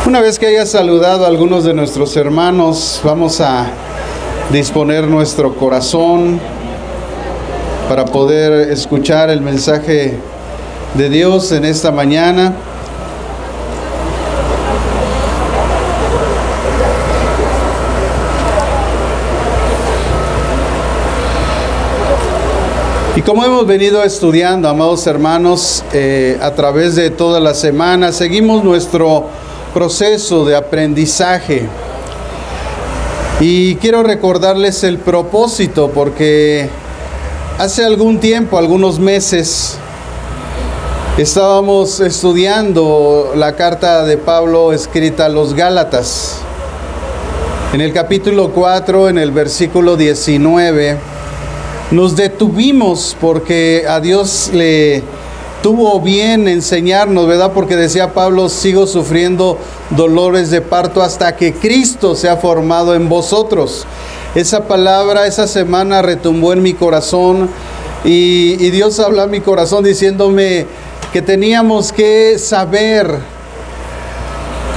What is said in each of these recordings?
Una vez que haya saludado a algunos de nuestros hermanos, vamos a disponer nuestro corazón para poder escuchar el mensaje de Dios en esta mañana. Y como hemos venido estudiando, amados hermanos, a través de toda la semana, seguimos nuestro proceso de aprendizaje. Y quiero recordarles el propósito, porque hace algún tiempo, algunos meses, estábamos estudiando la carta de Pablo escrita a los Gálatas. En el capítulo 4, en el versículo 19, nos detuvimos porque a Dios le tuvo bien enseñarnos, ¿verdad? Porque decía Pablo, sigo sufriendo dolores de parto hasta que Cristo sea formado en vosotros. Esa palabra esa semana retumbó en mi corazón y Dios habló a mi corazón diciéndome que teníamos que saber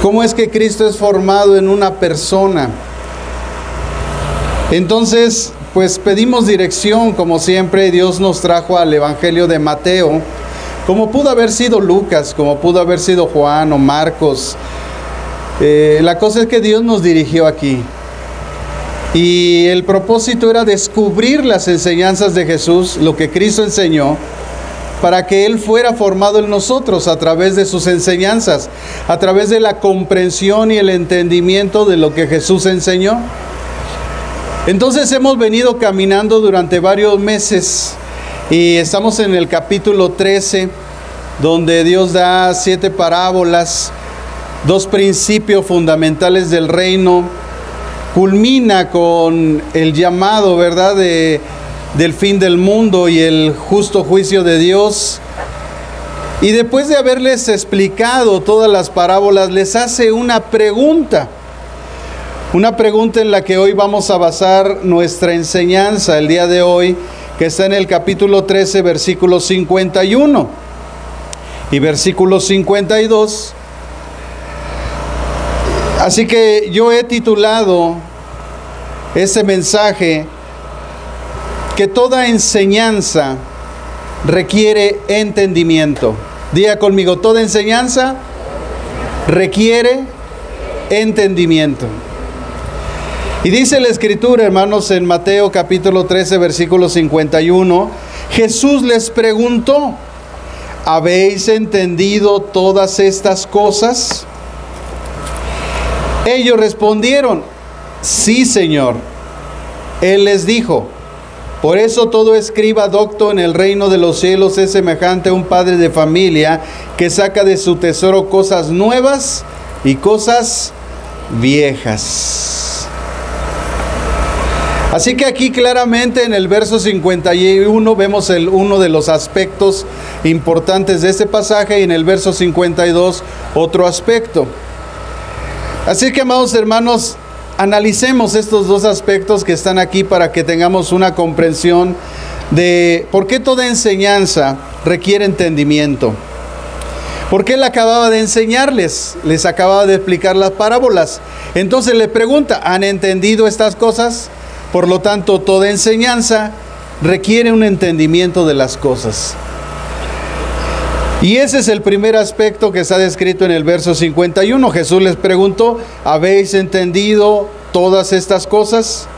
cómo es que Cristo es formado en una persona. Entonces, pues pedimos dirección, como siempre. Dios nos trajo al Evangelio de Mateo, como pudo haber sido Lucas, como pudo haber sido Juan o Marcos. La cosa es que Dios nos dirigió aquí. Y el propósito era descubrir las enseñanzas de Jesús, lo que Cristo enseñó, para que Él fuera formado en nosotros a través de sus enseñanzas, a través de la comprensión y el entendimiento de lo que Jesús enseñó. Entonces hemos venido caminando durante varios meses y estamos en el capítulo 13, donde Dios da 7 parábolas, 2 principios fundamentales del reino. Culmina con el llamado, ¿verdad?, del fin del mundo y el justo juicio de Dios. Y después de haberles explicado todas las parábolas, les hace una pregunta en la que hoy vamos a basar nuestra enseñanza el día de hoy, que está en el capítulo 13, versículo 51 y versículo 52. Así que yo he titulado ese mensaje que toda enseñanza requiere entendimiento. Diga conmigo, toda enseñanza requiere entendimiento. Y dice la Escritura, hermanos, en Mateo capítulo 13, versículo 51, Jesús les preguntó, ¿habéis entendido todas estas cosas? Ellos respondieron, sí, Señor. Él les dijo, por eso todo escriba docto en el reino de los cielos es semejante a un padre de familia que saca de su tesoro cosas nuevas y cosas viejas. Así que aquí claramente en el verso 51 vemos uno de los aspectos importantes de este pasaje, y en el verso 52 otro aspecto. Así que, amados hermanos, analicemos estos dos aspectos que están aquí para que tengamos una comprensión de por qué toda enseñanza requiere entendimiento. Porque Él acababa de enseñarles, les acababa de explicar las parábolas. Entonces le pregunta, ¿han entendido estas cosas? Por lo tanto, toda enseñanza requiere un entendimiento de las cosas. Y ese es el primer aspecto que está descrito en el verso 51. Jesús les preguntó, ¿habéis entendido todas estas cosas?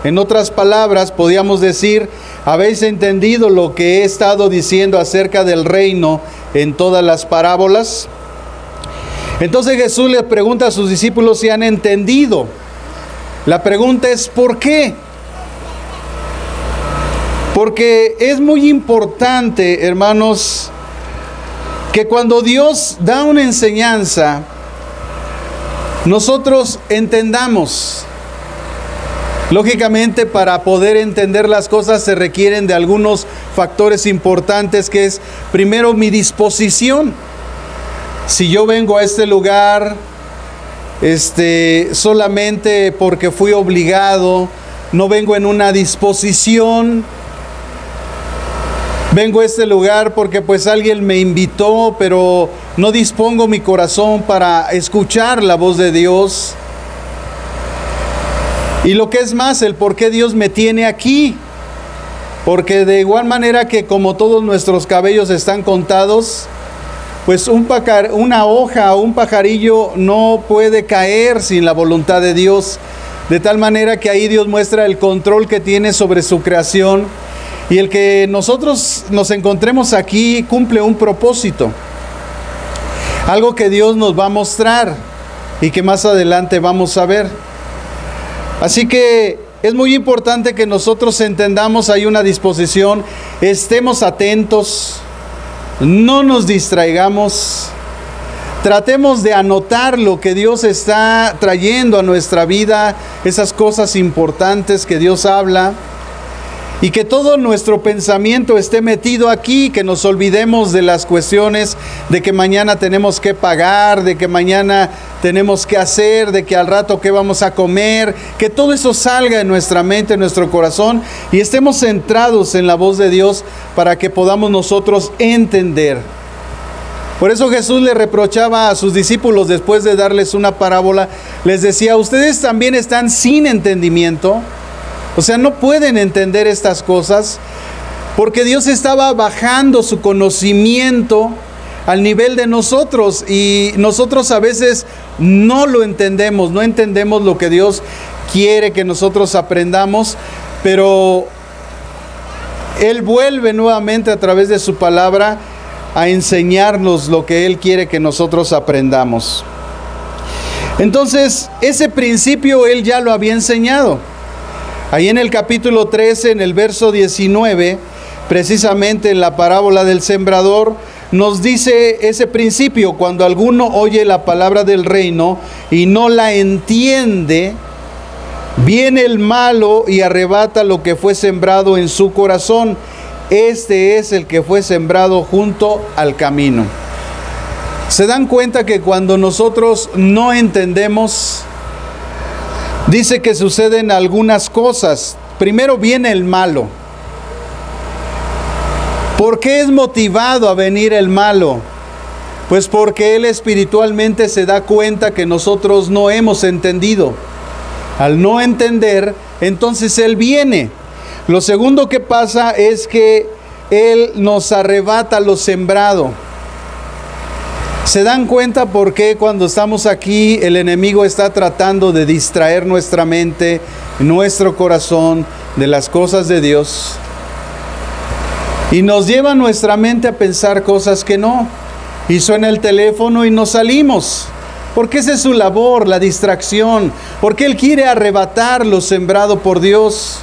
En otras palabras, podríamos decir, ¿habéis entendido lo que he estado diciendo acerca del reino en todas las parábolas? Entonces Jesús les pregunta a sus discípulos si han entendido. La pregunta es, ¿por qué? Porque es muy importante, hermanos, que cuando Dios da una enseñanza, nosotros entendamos. Lógicamente, para poder entender las cosas se requieren de algunos factores importantes, que es, primero, mi disposición. Si yo vengo a este lugar solamente porque fui obligado, no vengo en una disposición, Vengo a este lugar porque pues alguien me invitó, pero no dispongo mi corazón para escuchar la voz de Dios. Y lo que es más, el por qué Dios me tiene aquí. Porque de igual manera que como todos nuestros cabellos están contados, pues una hoja o un pajarillo no puede caer sin la voluntad de Dios. De tal manera que ahí Dios muestra el control que tiene sobre su creación. Y el que nosotros nos encontremos aquí cumple un propósito. Algo que Dios nos va a mostrar y que más adelante vamos a ver. Así que es muy importante que nosotros entendamos, hay una disposición, estemos atentos, no nos distraigamos, tratemos de anotar lo que Dios está trayendo a nuestra vida, esas cosas importantes que Dios habla. Y que todo nuestro pensamiento esté metido aquí, que nos olvidemos de las cuestiones de que mañana tenemos que pagar, de que mañana tenemos que hacer, de que al rato qué vamos a comer, que todo eso salga de nuestra mente, en nuestro corazón y estemos centrados en la voz de Dios para que podamos nosotros entender. Por eso Jesús le reprochaba a sus discípulos después de darles una parábola, les decía, ustedes también están sin entendimiento. O sea, no pueden entender estas cosas porque Dios estaba bajando su conocimiento al nivel de nosotros y nosotros a veces no lo entendemos, no entendemos lo que Dios quiere que nosotros aprendamos, pero Él vuelve nuevamente a través de su palabra a enseñarnos lo que Él quiere que nosotros aprendamos. Entonces, ese principio Él ya lo había enseñado. Ahí en el capítulo 13, en el verso 19, precisamente en la parábola del sembrador, nos dice ese principio: cuando alguno oye la palabra del reino y no la entiende, viene el malo y arrebata lo que fue sembrado en su corazón. Este es el que fue sembrado junto al camino. ¿Se dan cuenta que cuando nosotros no entendemos, dice que suceden algunas cosas? Primero viene el malo. ¿Por qué es motivado a venir el malo? Pues porque él espiritualmente se da cuenta que nosotros no hemos entendido. Al no entender, entonces él viene. Lo segundo que pasa es que él nos arrebata lo sembrado. ¿Se dan cuenta por qué cuando estamos aquí el enemigo está tratando de distraer nuestra mente, nuestro corazón de las cosas de Dios? Y nos lleva nuestra mente a pensar cosas que no. Y suena el teléfono y nos salimos. Porque esa es su labor, la distracción. Porque Él quiere arrebatar lo sembrado por Dios.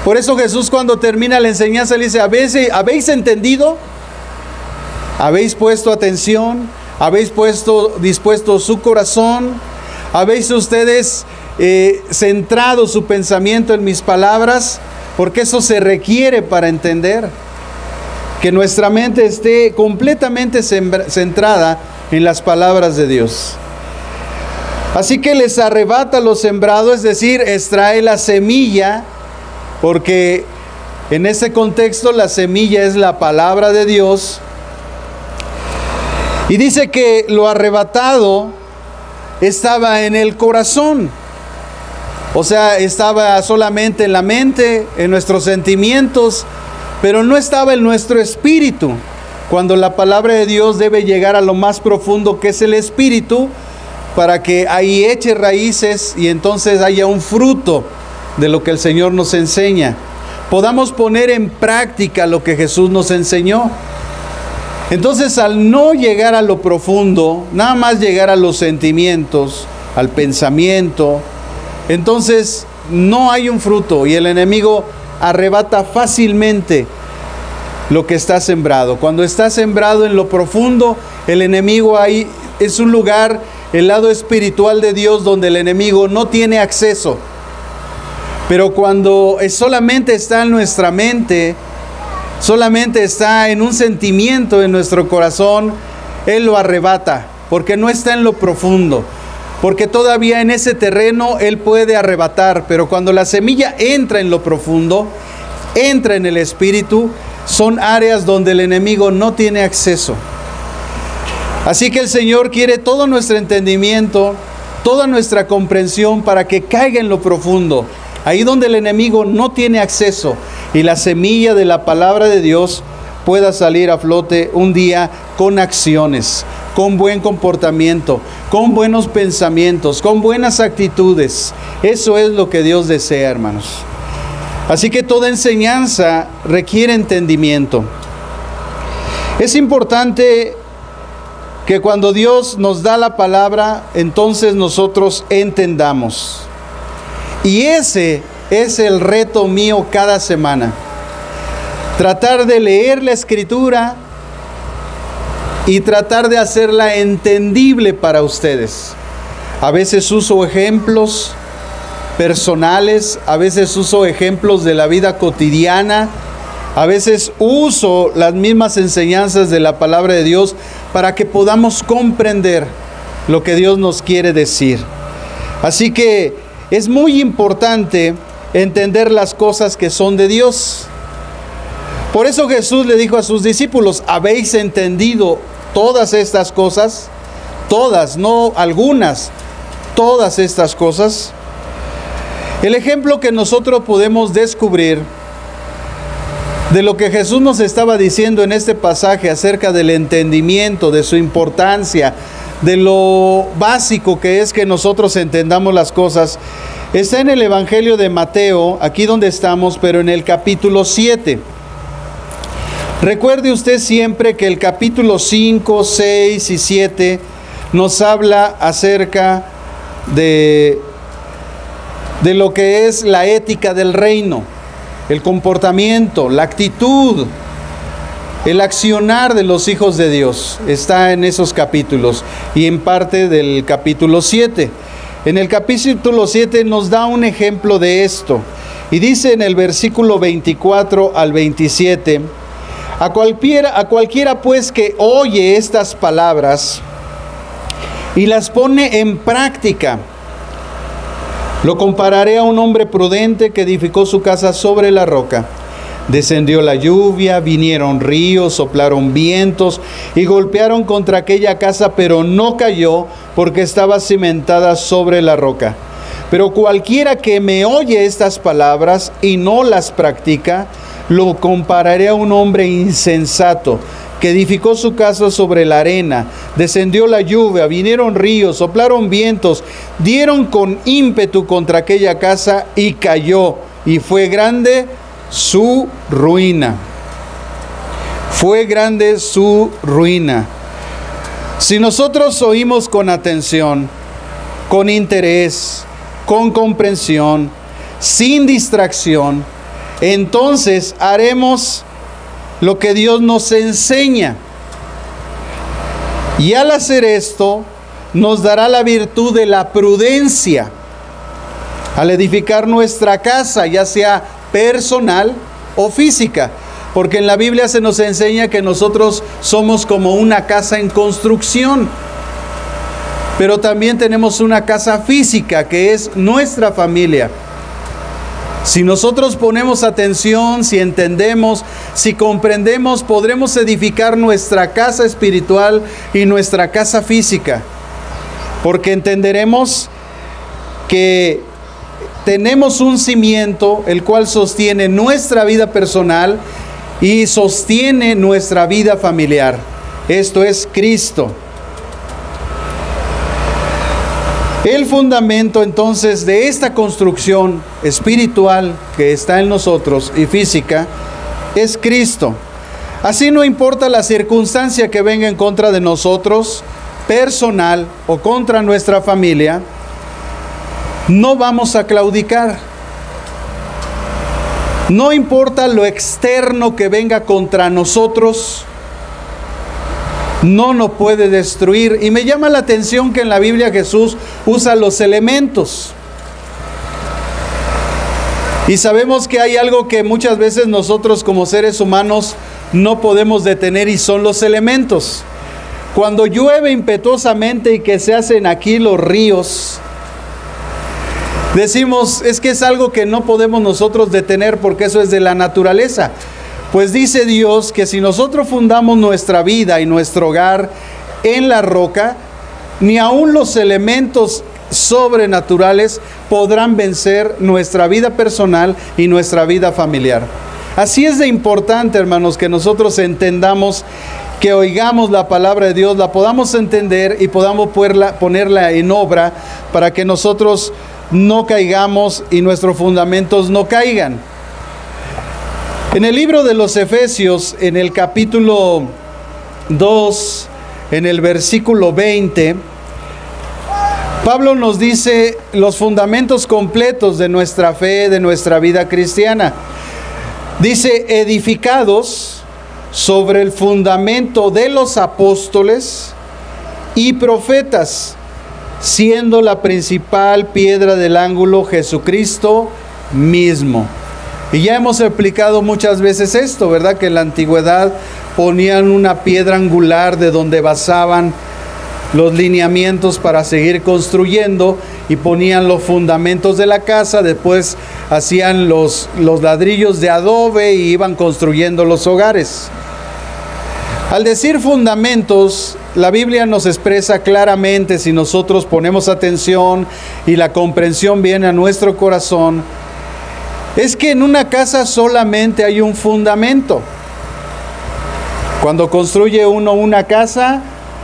Por eso Jesús, cuando termina la enseñanza, le dice: ¿habéis entendido? ¿Habéis puesto atención? ¿Habéis dispuesto su corazón? ¿Habéis ustedes centrado su pensamiento en mis palabras? Porque eso se requiere para entender. Que nuestra mente esté completamente centrada en las palabras de Dios. Así que les arrebata lo sembrado, es decir, extrae la semilla, porque en ese contexto la semilla es la palabra de Dios. Y dice que lo arrebatado estaba en el corazón. O sea, estaba solamente en la mente, en nuestros sentimientos, pero no estaba en nuestro espíritu. Cuando la palabra de Dios debe llegar a lo más profundo, que es el espíritu, para que ahí eche raíces y entonces haya un fruto de lo que el Señor nos enseña. Podamos poner en práctica lo que Jesús nos enseñó. Entonces, al no llegar a lo profundo, nada más llegar a los sentimientos, al pensamiento, entonces no hay un fruto y el enemigo arrebata fácilmente lo que está sembrado. Cuando está sembrado en lo profundo, el enemigo ahí es un lugar, el lado espiritual de Dios, donde el enemigo no tiene acceso. Pero cuando solamente está en nuestra mente, solamente está en un sentimiento en nuestro corazón, Él lo arrebata, porque no está en lo profundo, porque todavía en ese terreno Él puede arrebatar. Pero cuando la semilla entra en lo profundo, entra en el espíritu, son áreas donde el enemigo no tiene acceso. Así que el Señor quiere todo nuestro entendimiento, toda nuestra comprensión para que caiga en lo profundo, ahí donde el enemigo no tiene acceso, y la semilla de la palabra de Dios pueda salir a flote un día con acciones, con buen comportamiento, con buenos pensamientos, con buenas actitudes. Eso es lo que Dios desea, hermanos. Así que toda enseñanza requiere entendimiento. Es importante que cuando Dios nos da la palabra, entonces nosotros entendamos. Y ese es el reto mío cada semana. Tratar de leer la Escritura y tratar de hacerla entendible para ustedes. A veces uso ejemplos personales, a veces uso ejemplos de la vida cotidiana, a veces uso las mismas enseñanzas de la palabra de Dios para que podamos comprender lo que Dios nos quiere decir. Así que es muy importante entender las cosas que son de Dios. Por eso Jesús le dijo a sus discípulos: ¿habéis entendido todas estas cosas? Todas, no algunas, todas estas cosas. El ejemplo que nosotros podemos descubrir de lo que Jesús nos estaba diciendo en este pasaje acerca del entendimiento, de su importancia, de lo básico que es que nosotros entendamos las cosas, está en el Evangelio de Mateo, aquí donde estamos, pero en el capítulo 7. Recuerde usted siempre que el capítulo 5, 6 y 7 nos habla acerca de lo que es la ética del reino, el comportamiento, la actitud, el accionar de los hijos de Dios. Está en esos capítulos y en parte del capítulo 7. En el capítulo 7 nos da un ejemplo de esto y dice en el versículo 24 al 27: A cualquiera pues que oye estas palabras y las pone en práctica, lo compararé a un hombre prudente que edificó su casa sobre la roca. Descendió la lluvia, vinieron ríos, soplaron vientos y golpearon contra aquella casa, pero no cayó porque estaba cimentada sobre la roca. Pero cualquiera que me oye estas palabras y no las practica, lo compararé a un hombre insensato que edificó su casa sobre la arena. Descendió la lluvia, vinieron ríos, soplaron vientos, dieron con ímpetu contra aquella casa y cayó, y fue grande su ruina. Fue grande su ruina. Si nosotros oímos con atención, con interés, con comprensión, sin distracción, entonces haremos lo que Dios nos enseña. Y al hacer esto, nos dará la virtud de la prudencia al edificar nuestra casa, ya sea personal o física. Porque en la Biblia se nos enseña que nosotros somos como una casa en construcción. Pero también tenemos una casa física, que es nuestra familia. Si nosotros ponemos atención, si entendemos, si comprendemos, podremos edificar nuestra casa espiritual y nuestra casa física. Porque entenderemos que tenemos un cimiento el cual sostiene nuestra vida personal y sostiene nuestra vida familiar. Esto es Cristo. El fundamento entonces de esta construcción espiritual que está en nosotros y física es Cristo. Así no importa la circunstancia que venga en contra de nosotros, personal o contra nuestra familia, no vamos a claudicar. No importa lo externo que venga contra nosotros, no nos puede destruir. Y me llama la atención que en la Biblia Jesús usa los elementos. Y sabemos que hay algo que muchas veces nosotros como seres humanos no podemos detener, y son los elementos. Cuando llueve impetuosamente y que se hacen aquí los ríos, decimos, es que es algo que no podemos nosotros detener porque eso es de la naturaleza. Pues dice Dios que si nosotros fundamos nuestra vida y nuestro hogar en la roca, ni aun los elementos sobrenaturales podrán vencer nuestra vida personal y nuestra vida familiar. Así es de importante, hermanos, que nosotros entendamos, que oigamos la palabra de Dios, la podamos entender y podamos ponerla en obra para que nosotros no caigamos y nuestros fundamentos no caigan. En el libro de los Efesios, en el capítulo 2, en el versículo 20, Pablo nos dice los fundamentos completos de nuestra fe, de nuestra vida cristiana. Dice, edificados sobre el fundamento de los apóstoles y profetas, siendo la principal piedra del ángulo Jesucristo mismo. Y ya hemos explicado muchas veces esto, ¿verdad? Que en la antigüedad ponían una piedra angular de donde basaban los lineamientos para seguir construyendo y ponían los fundamentos de la casa, después hacían los ladrillos de adobe y iban construyendo los hogares. Al decir fundamentos, la Biblia nos expresa claramente, si nosotros ponemos atención y la comprensión viene a nuestro corazón, es que en una casa solamente hay un fundamento. Cuando construye uno una casa,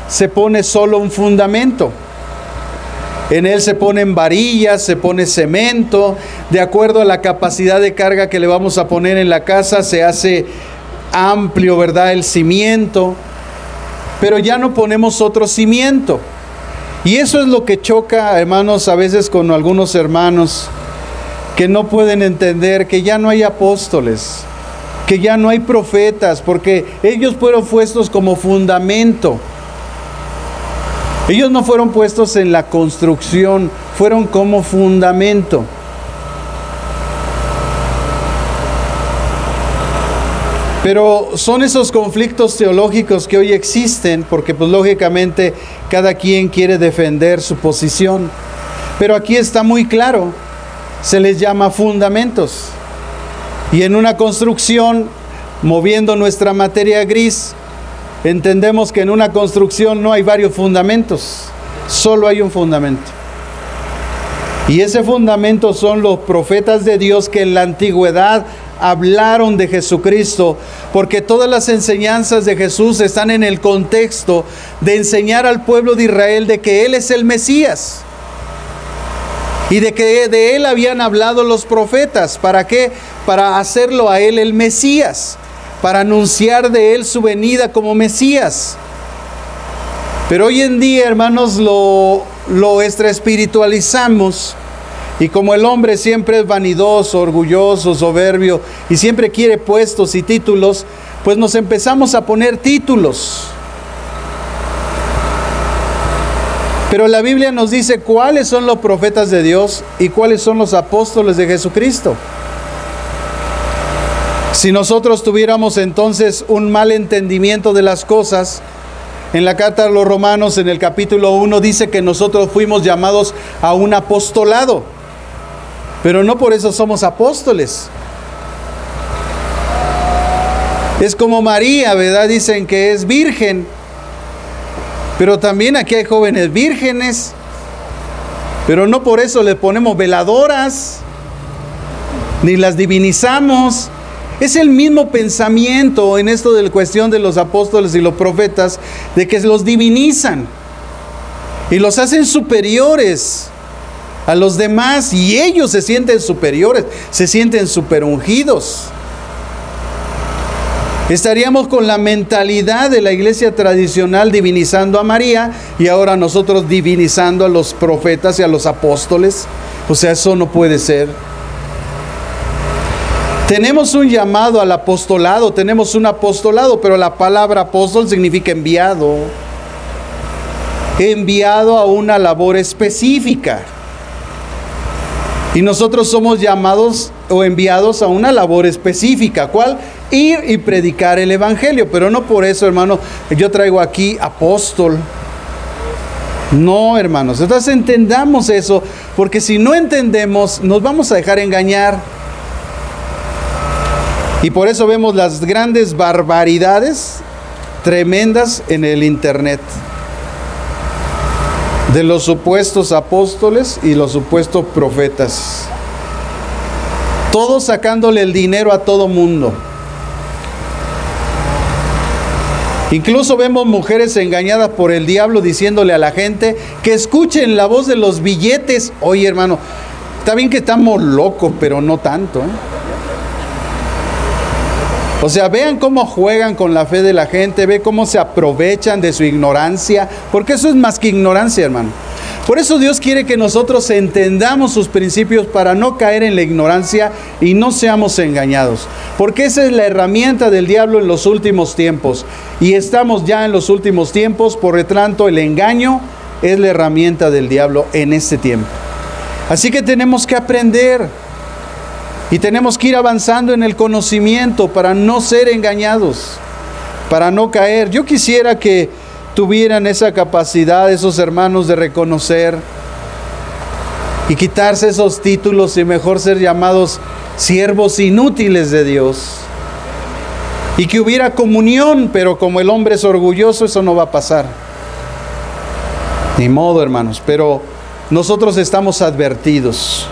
se pone solo un fundamento. En él se ponen varillas, se pone cemento. De acuerdo a la capacidad de carga que le vamos a poner en la casa, se hace amplio, ¿verdad?, el cimiento. Pero ya no ponemos otro cimiento. Y eso es lo que choca, hermanos, a veces con algunos hermanos que no pueden entender que ya no hay apóstoles, que ya no hay profetas, porque ellos fueron puestos como fundamento. Ellos no fueron puestos en la construcción, fueron como fundamento. Pero son esos conflictos teológicos que hoy existen, porque pues lógicamente cada quien quiere defender su posición. Pero aquí está muy claro, se les llama fundamentos. Y en una construcción, moviendo nuestra materia gris, entendemos que en una construcción no hay varios fundamentos, solo hay un fundamento. Y ese fundamento son los profetas de Dios que en la antigüedad hablaron de Jesucristo, porque todas las enseñanzas de Jesús están en el contexto de enseñar al pueblo de Israel de que Él es el Mesías. Y de que de Él habían hablado los profetas. ¿Para qué? Para hacerlo a Él el Mesías, para anunciar de Él su venida como Mesías. Pero hoy en día, hermanos, lo extraespiritualizamos, y como el hombre siempre es vanidoso, orgulloso, soberbio, y siempre quiere puestos y títulos, pues nos empezamos a poner títulos. Pero la Biblia nos dice cuáles son los profetas de Dios y cuáles son los apóstoles de Jesucristo. Si nosotros tuviéramos entonces un mal entendimiento de las cosas, en la carta a los Romanos, en el capítulo 1, dice que nosotros fuimos llamados a un apostolado, pero no por eso somos apóstoles. Es como María, ¿verdad? Dicen que es virgen, pero también aquí hay jóvenes vírgenes, pero no por eso le ponemos veladoras, ni las divinizamos. Es el mismo pensamiento en esto de la cuestión de los apóstoles y los profetas, de que los divinizan y los hacen superiores a los demás, y ellos se sienten superiores, se sienten superungidos. Estaríamos con la mentalidad de la iglesia tradicional divinizando a María, y ahora nosotros divinizando a los profetas y a los apóstoles. O sea, eso no puede ser. Tenemos un llamado al apostolado, tenemos un apostolado, pero la palabra apóstol significa enviado. Enviado a una labor específica. Y nosotros somos llamados o enviados a una labor específica. ¿Cuál? Ir y predicar el evangelio. Pero no por eso, hermano, yo traigo aquí apóstol. No, hermanos. Entonces entendamos eso, porque si no entendemos, nos vamos a dejar engañar. Y por eso vemos las grandes barbaridades tremendas en el internet de los supuestos apóstoles y los supuestos profetas, todos sacándole el dinero a todo mundo. Incluso vemos mujeres engañadas por el diablo diciéndole a la gente que escuchen la voz de los billetes. Oye, hermano, está bien que estamos locos, pero no tanto, ¿eh? O sea, vean cómo juegan con la fe de la gente, ve cómo se aprovechan de su ignorancia, porque eso es más que ignorancia, hermano. Por eso Dios quiere que nosotros entendamos sus principios para no caer en la ignorancia y no seamos engañados. Porque esa es la herramienta del diablo en los últimos tiempos. Y estamos ya en los últimos tiempos, por lo tanto el engaño es la herramienta del diablo en este tiempo. Así que tenemos que aprender. Y tenemos que ir avanzando en el conocimiento para no ser engañados, para no caer. Yo quisiera que tuvieran esa capacidad esos hermanos de reconocer y quitarse esos títulos y mejor ser llamados siervos inútiles de Dios. Y que hubiera comunión, pero como el hombre es orgulloso, eso no va a pasar. Ni modo, hermanos, pero nosotros estamos advertidos.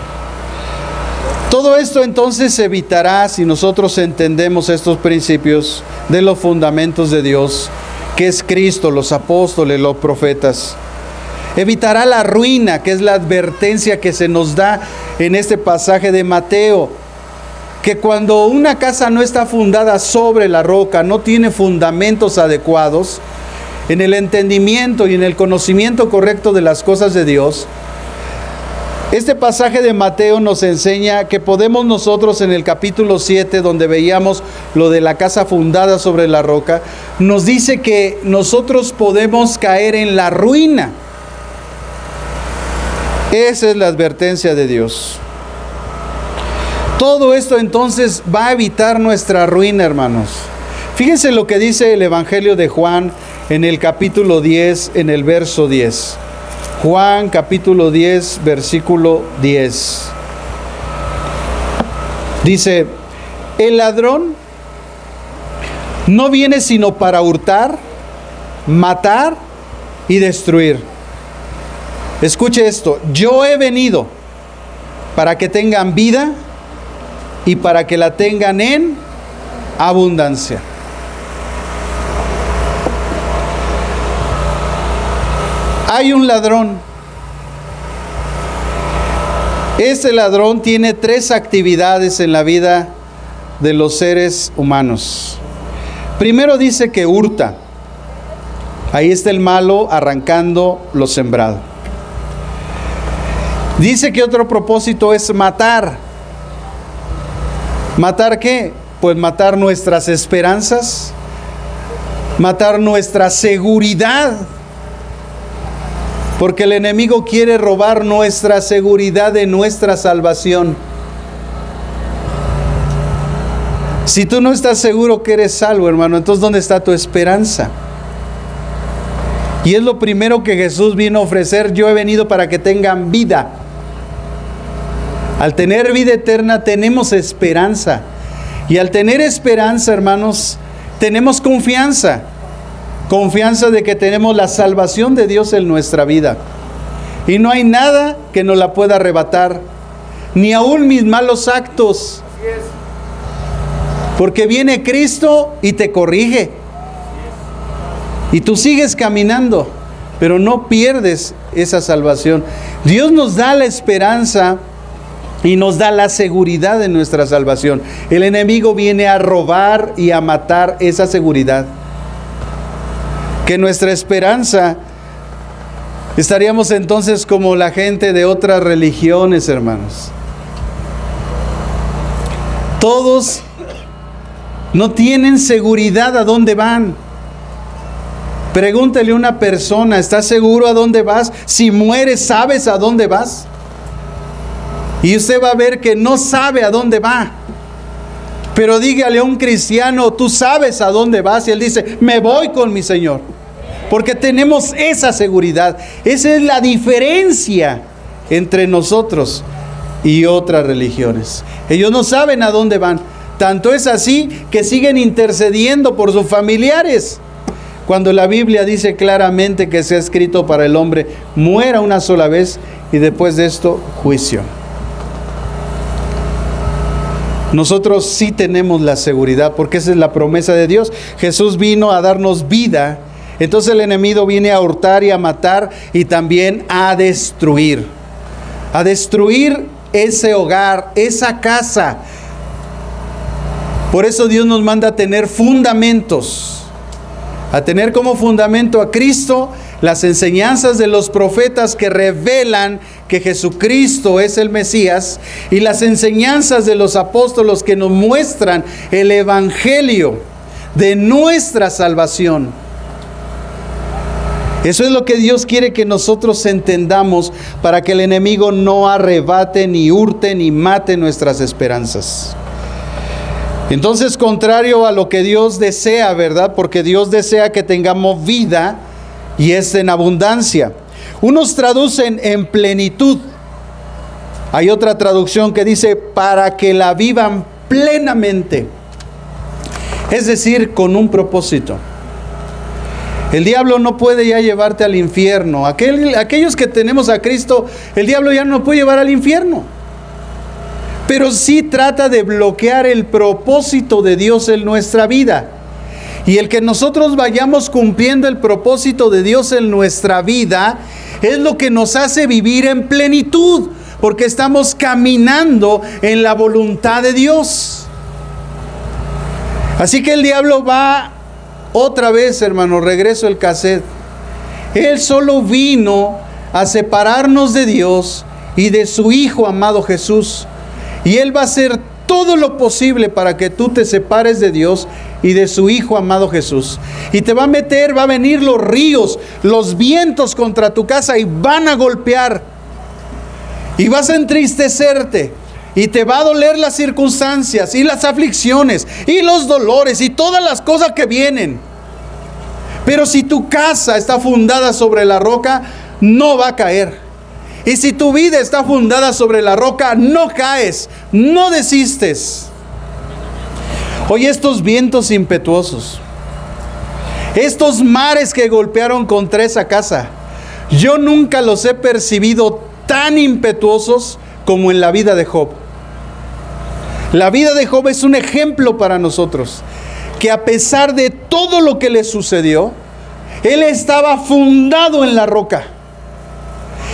Todo esto entonces se evitará si nosotros entendemos estos principios de los fundamentos de Dios, que es Cristo, los apóstoles, los profetas. Evitará la ruina, que es la advertencia que se nos da en este pasaje de Mateo, que cuando una casa no está fundada sobre la roca, no tiene fundamentos adecuados, en el entendimiento y en el conocimiento correcto de las cosas de Dios, este pasaje de Mateo nos enseña que podemos nosotros en el capítulo 7, donde veíamos lo de la casa fundada sobre la roca, nos dice que nosotros podemos caer en la ruina. Esa es la advertencia de Dios. Todo esto entonces va a evitar nuestra ruina, hermanos. Fíjense lo que dice el Evangelio de Juan en el capítulo 10, en el verso 10. Juan capítulo 10, versículo 10. Dice, el ladrón no viene sino para hurtar, matar y destruir. Escuche esto, yo he venido para que tengan vida y para que la tengan en abundancia. Hay un ladrón. Este ladrón tiene 3 actividades en la vida de los seres humanos. Primero dice que hurta. Ahí está el malo arrancando lo sembrado. Dice que otro propósito es matar. ¿Matar qué? Pues matar nuestras esperanzas, matar nuestra seguridad. Porque el enemigo quiere robar nuestra seguridad de nuestra salvación. Si tú no estás seguro que eres salvo, hermano, entonces ¿dónde está tu esperanza? Y es lo primero que Jesús vino a ofrecer. Yo he venido para que tengan vida. Al tener vida eterna tenemos esperanza. Y al tener esperanza, hermanos, tenemos confianza. Confianza de que tenemos la salvación de Dios en nuestra vida. Y no hay nada que nos la pueda arrebatar. Ni aún mis malos actos. Porque viene Cristo y te corrige. Y tú sigues caminando. Pero no pierdes esa salvación. Dios nos da la esperanza y nos da la seguridad de nuestra salvación. El enemigo viene a robar y a matar esa seguridad. Que nuestra esperanza, estaríamos entonces como la gente de otras religiones, hermanos. Todos no tienen seguridad a dónde van. Pregúntale a una persona, ¿estás seguro a dónde vas? Si mueres, ¿sabes a dónde vas? Y usted va a ver que no sabe a dónde va. Pero dígale a un cristiano, tú sabes a dónde vas. Y él dice, me voy con mi Señor. Porque tenemos esa seguridad. Esa es la diferencia entre nosotros y otras religiones. Ellos no saben a dónde van, Tanto es así que siguen intercediendo por sus familiares, cuando la Biblia dice claramente que se ha escrito para el hombre muera una sola vez y después de esto juicio. Nosotros sí tenemos la seguridad, porque esa es la promesa de Dios. Jesús vino a darnos vida, entonces el enemigo viene a hurtar y a matar y también a destruir ese hogar, esa casa. Por eso Dios nos manda a tener fundamentos, a tener como fundamento a Cristo, las enseñanzas de los profetas que revelan que Jesucristo es el Mesías, y las enseñanzas de los apóstoles que nos muestran el evangelio de nuestra salvación. Eso es lo que Dios quiere que nosotros entendamos, para que el enemigo no arrebate, ni hurte, ni mate nuestras esperanzas. Entonces, contrario a lo que Dios desea, ¿verdad? Porque Dios desea que tengamos vida, y es en abundancia. Unos traducen en plenitud. Hay otra traducción que dice para que la vivan plenamente. Es decir, con un propósito. El diablo no puede ya llevarte al infierno. Aquellos que tenemos a Cristo, el diablo ya no puede llevar al infierno. Pero sí trata de bloquear el propósito de Dios en nuestra vida. Y el que nosotros vayamos cumpliendo el propósito de Dios en nuestra vida es lo que nos hace vivir en plenitud, porque estamos caminando en la voluntad de Dios. Así que el diablo va otra vez, hermano, regreso el cassette. Él solo vino a separarnos de Dios y de su Hijo amado Jesús. Y Él va a hacer todo lo posible para que tú te separes de Dios y de su Hijo amado Jesús. Y te va a meter, va a venir los ríos, los vientos contra tu casa y van a golpear. Y vas a entristecerte. Y te va a doler las circunstancias y las aflicciones y los dolores y todas las cosas que vienen. Pero si tu casa está fundada sobre la roca, no va a caer. Y si tu vida está fundada sobre la roca, no caes, no desistes. Oye, estos vientos impetuosos, estos mares que golpearon contra esa casa, yo nunca los he percibido tan impetuosos como en la vida de Job. La vida de Job es un ejemplo para nosotros, que a pesar de todo lo que le sucedió, él estaba fundado en la roca.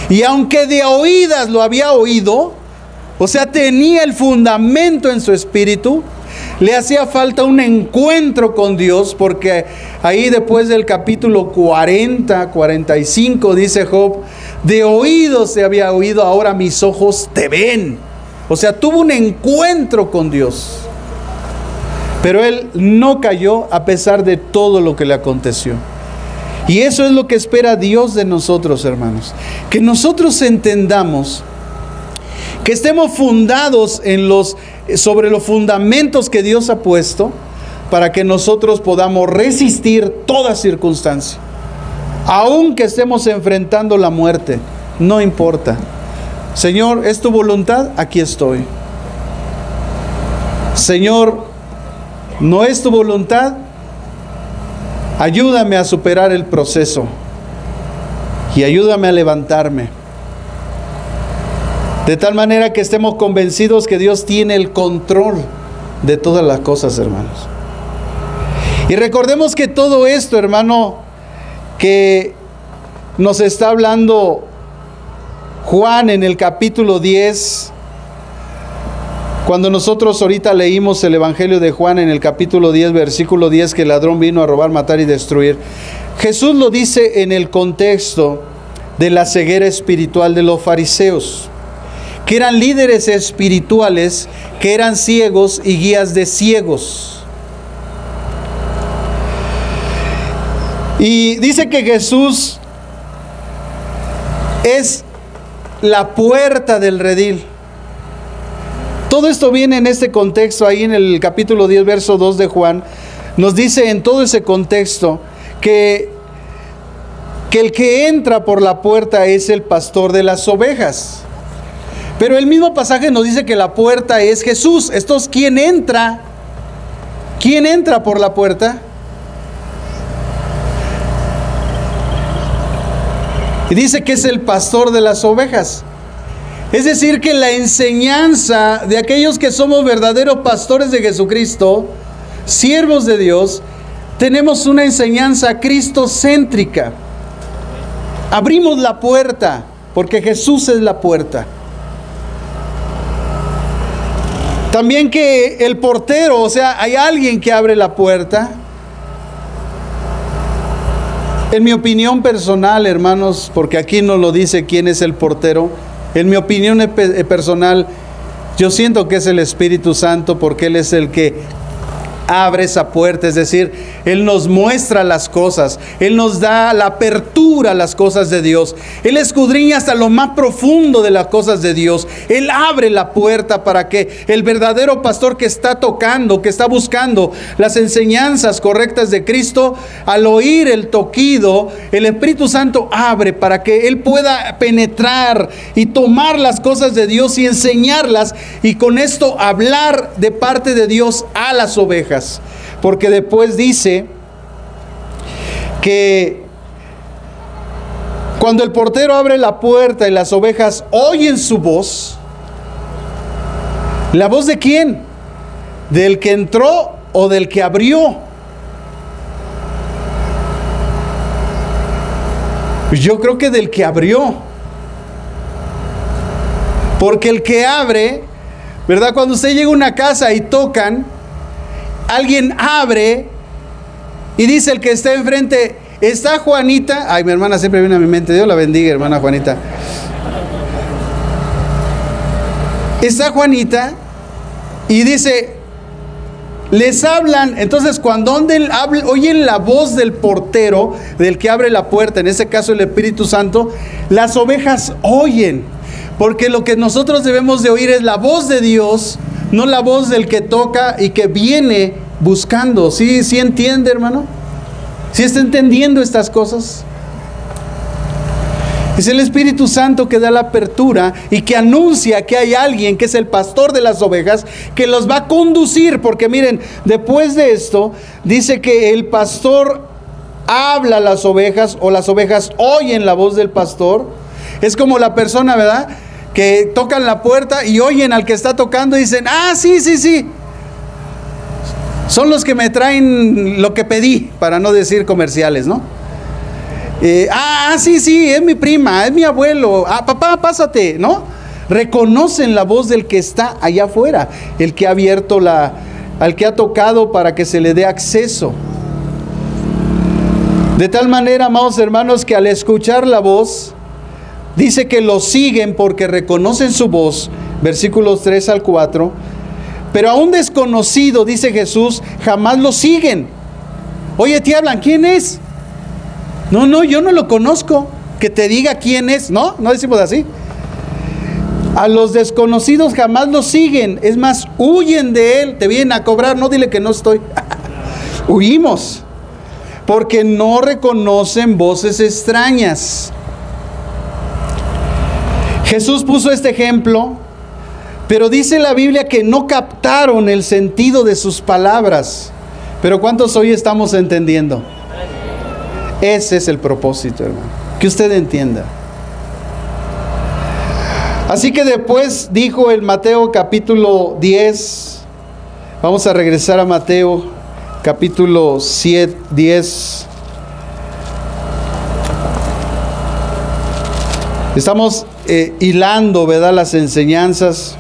Y aunque de oídas lo había oído, o sea, tenía el fundamento en su espíritu, le hacía falta un encuentro con Dios, porque ahí después del capítulo 40, 45, dice Job, de oídos se había oído, ahora mis ojos te ven. O sea, tuvo un encuentro con Dios. Pero él no cayó a pesar de todo lo que le aconteció. Y eso es lo que espera Dios de nosotros, hermanos. Que nosotros entendamos, que estemos fundados sobre los fundamentos que Dios ha puesto, para que nosotros podamos resistir toda circunstancia. Aunque estemos enfrentando la muerte, no importa. Señor, ¿es tu voluntad? Aquí estoy. Señor, ¿no es tu voluntad? Ayúdame a superar el proceso y ayúdame a levantarme. De tal manera que estemos convencidos que Dios tiene el control de todas las cosas, hermanos. Y recordemos que todo esto, hermano, que nos está hablando Juan en el capítulo 10, cuando nosotros ahorita leímos el Evangelio de Juan en el capítulo 10, versículo 10, que el ladrón vino a robar, matar y destruir. Jesús lo dice en el contexto de la ceguera espiritual de los fariseos, que eran líderes espirituales, que eran ciegos y guías de ciegos. Y dice que Jesús es la puerta del redil. Todo esto viene en este contexto, ahí en el capítulo 10, verso 2 de Juan, nos dice en todo ese contexto que el que entra por la puerta es el pastor de las ovejas. Pero el mismo pasaje nos dice que la puerta es Jesús. Esto es quien entra ¿Quién entra por la puerta? Y dice que es el pastor de las ovejas. Es decir, que la enseñanza de aquellos que somos verdaderos pastores de Jesucristo, siervos de Dios, tenemos una enseñanza cristocéntrica. Abrimos la puerta, porque Jesús es la puerta. También que el portero, o sea, hay alguien que abre la puerta. En mi opinión personal, hermanos, porque aquí no lo dice quién es el portero, en mi opinión personal, yo siento que es el Espíritu Santo, porque Él es el que abre esa puerta, es decir, Él nos muestra las cosas, Él nos da la apertura a las cosas de Dios, Él escudriña hasta lo más profundo de las cosas de Dios, Él abre la puerta para que el verdadero pastor que está tocando, que está buscando las enseñanzas correctas de Cristo, al oír el toquido, el Espíritu Santo abre para que Él pueda penetrar y tomar las cosas de Dios y enseñarlas, y con esto hablar de parte de Dios a las ovejas. Porque después dice que cuando el portero abre la puerta y las ovejas oyen su voz, ¿la voz de quién? ¿Del que entró o del que abrió? Yo creo que del que abrió. Porque el que abre, ¿verdad? Cuando usted llega a una casa y tocan, alguien abre y dice el que está enfrente, ¿está Juanita? Ay, mi hermana siempre viene a mi mente, Dios la bendiga, hermana Juanita. Está Juanita y dice, les hablan. Entonces cuando oyen la voz del portero, del que abre la puerta, en ese caso el Espíritu Santo, las ovejas oyen, porque lo que nosotros debemos de oír es la voz de Dios, no la voz del que toca y que viene buscando. ¿Sí entiende, hermano? ¿Sí está entendiendo estas cosas? Es el Espíritu Santo que da la apertura y que anuncia que hay alguien que es el pastor de las ovejas, que los va a conducir. Porque miren, después de esto dice que el pastor habla a las ovejas, o las ovejas oyen la voz del pastor. Es como la persona, ¿verdad?, que tocan la puerta y oyen al que está tocando y dicen, ah, sí, son los que me traen lo que pedí, para no decir comerciales, ¿no? Sí, es mi prima, es mi abuelo, papá, pásate, ¿no? Reconocen la voz del que está allá afuera, el que ha abierto al que ha tocado para que se le dé acceso. De tal manera, amados hermanos, que al escuchar la voz, dice que lo siguen porque reconocen su voz, versículos 3 al 4, pero a un desconocido, dice Jesús, jamás lo siguen. Oye, te hablan, ¿quién es? No, yo no lo conozco, que te diga quién es, no decimos así. A los desconocidos jamás lo siguen, es más, huyen de él, te vienen a cobrar, no, dile que no estoy. Huimos, porque no reconocen voces extrañas. Jesús puso este ejemplo, pero dice la Biblia que no captaron el sentido de sus palabras. Pero ¿cuántos hoy estamos entendiendo? Ese es el propósito, hermano, que usted entienda. Así que después dijo en Mateo capítulo 10, vamos a regresar a Mateo capítulo 10. Estamos hilando, ¿verdad?, las enseñanzas.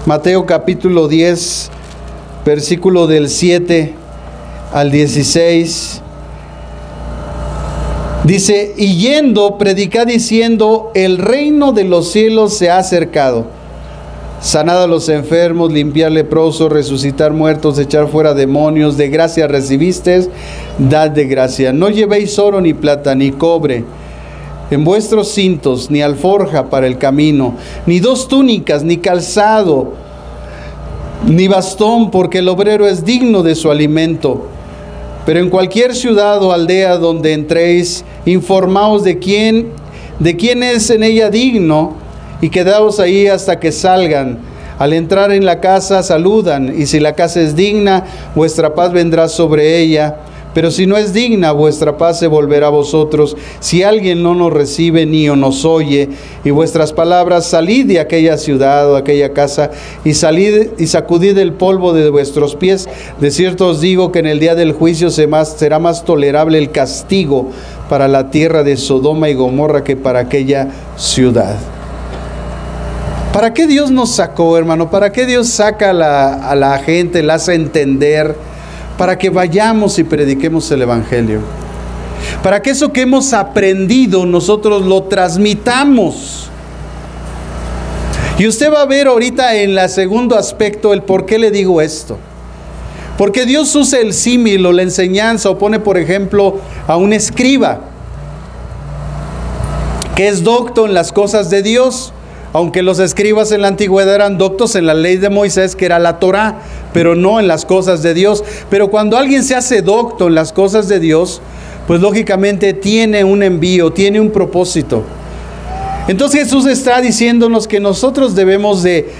Mateo capítulo 10, versículo del 7 al 16. Dice, y yendo, predicad diciendo, el reino de los cielos se ha acercado. Sanad a los enfermos, limpiar leprosos, resucitar muertos, echar fuera demonios. De gracia recibisteis, dad de gracia. No llevéis oro ni plata ni cobre en vuestros cintos, ni alforja para el camino, ni 2 túnicas, ni calzado, ni bastón, porque el obrero es digno de su alimento. Pero en cualquier ciudad o aldea donde entréis, informaos de quién es en ella digno, y quedaos ahí hasta que salgan Al entrar en la casa saludan, y si la casa es digna, vuestra paz vendrá sobre ella. Pero si no es digna, vuestra paz se volverá a vosotros. Si alguien no nos recibe ni nos oye, y vuestras palabras, salid de aquella ciudad o aquella casa, y salid y sacudid el polvo de vuestros pies. De cierto os digo que en el día del juicio será más tolerable el castigo para la tierra de Sodoma y Gomorra que para aquella ciudad. ¿Para qué Dios nos sacó, hermano? ¿Para qué Dios saca a la gente, la hace entender? Para que vayamos y prediquemos el Evangelio. Para que eso que hemos aprendido nosotros lo transmitamos. Y usted va a ver ahorita en el segundo aspecto el por qué le digo esto. Porque Dios usa el símil o la enseñanza, o pone por ejemplo a un escriba que es docto en las cosas de Dios. Aunque los escribas en la antigüedad eran doctos en la ley de Moisés, que era la Torá, pero no en las cosas de Dios. Pero cuando alguien se hace docto en las cosas de Dios, pues lógicamente tiene un envío, tiene un propósito. Entonces Jesús está diciéndonos que nosotros debemos de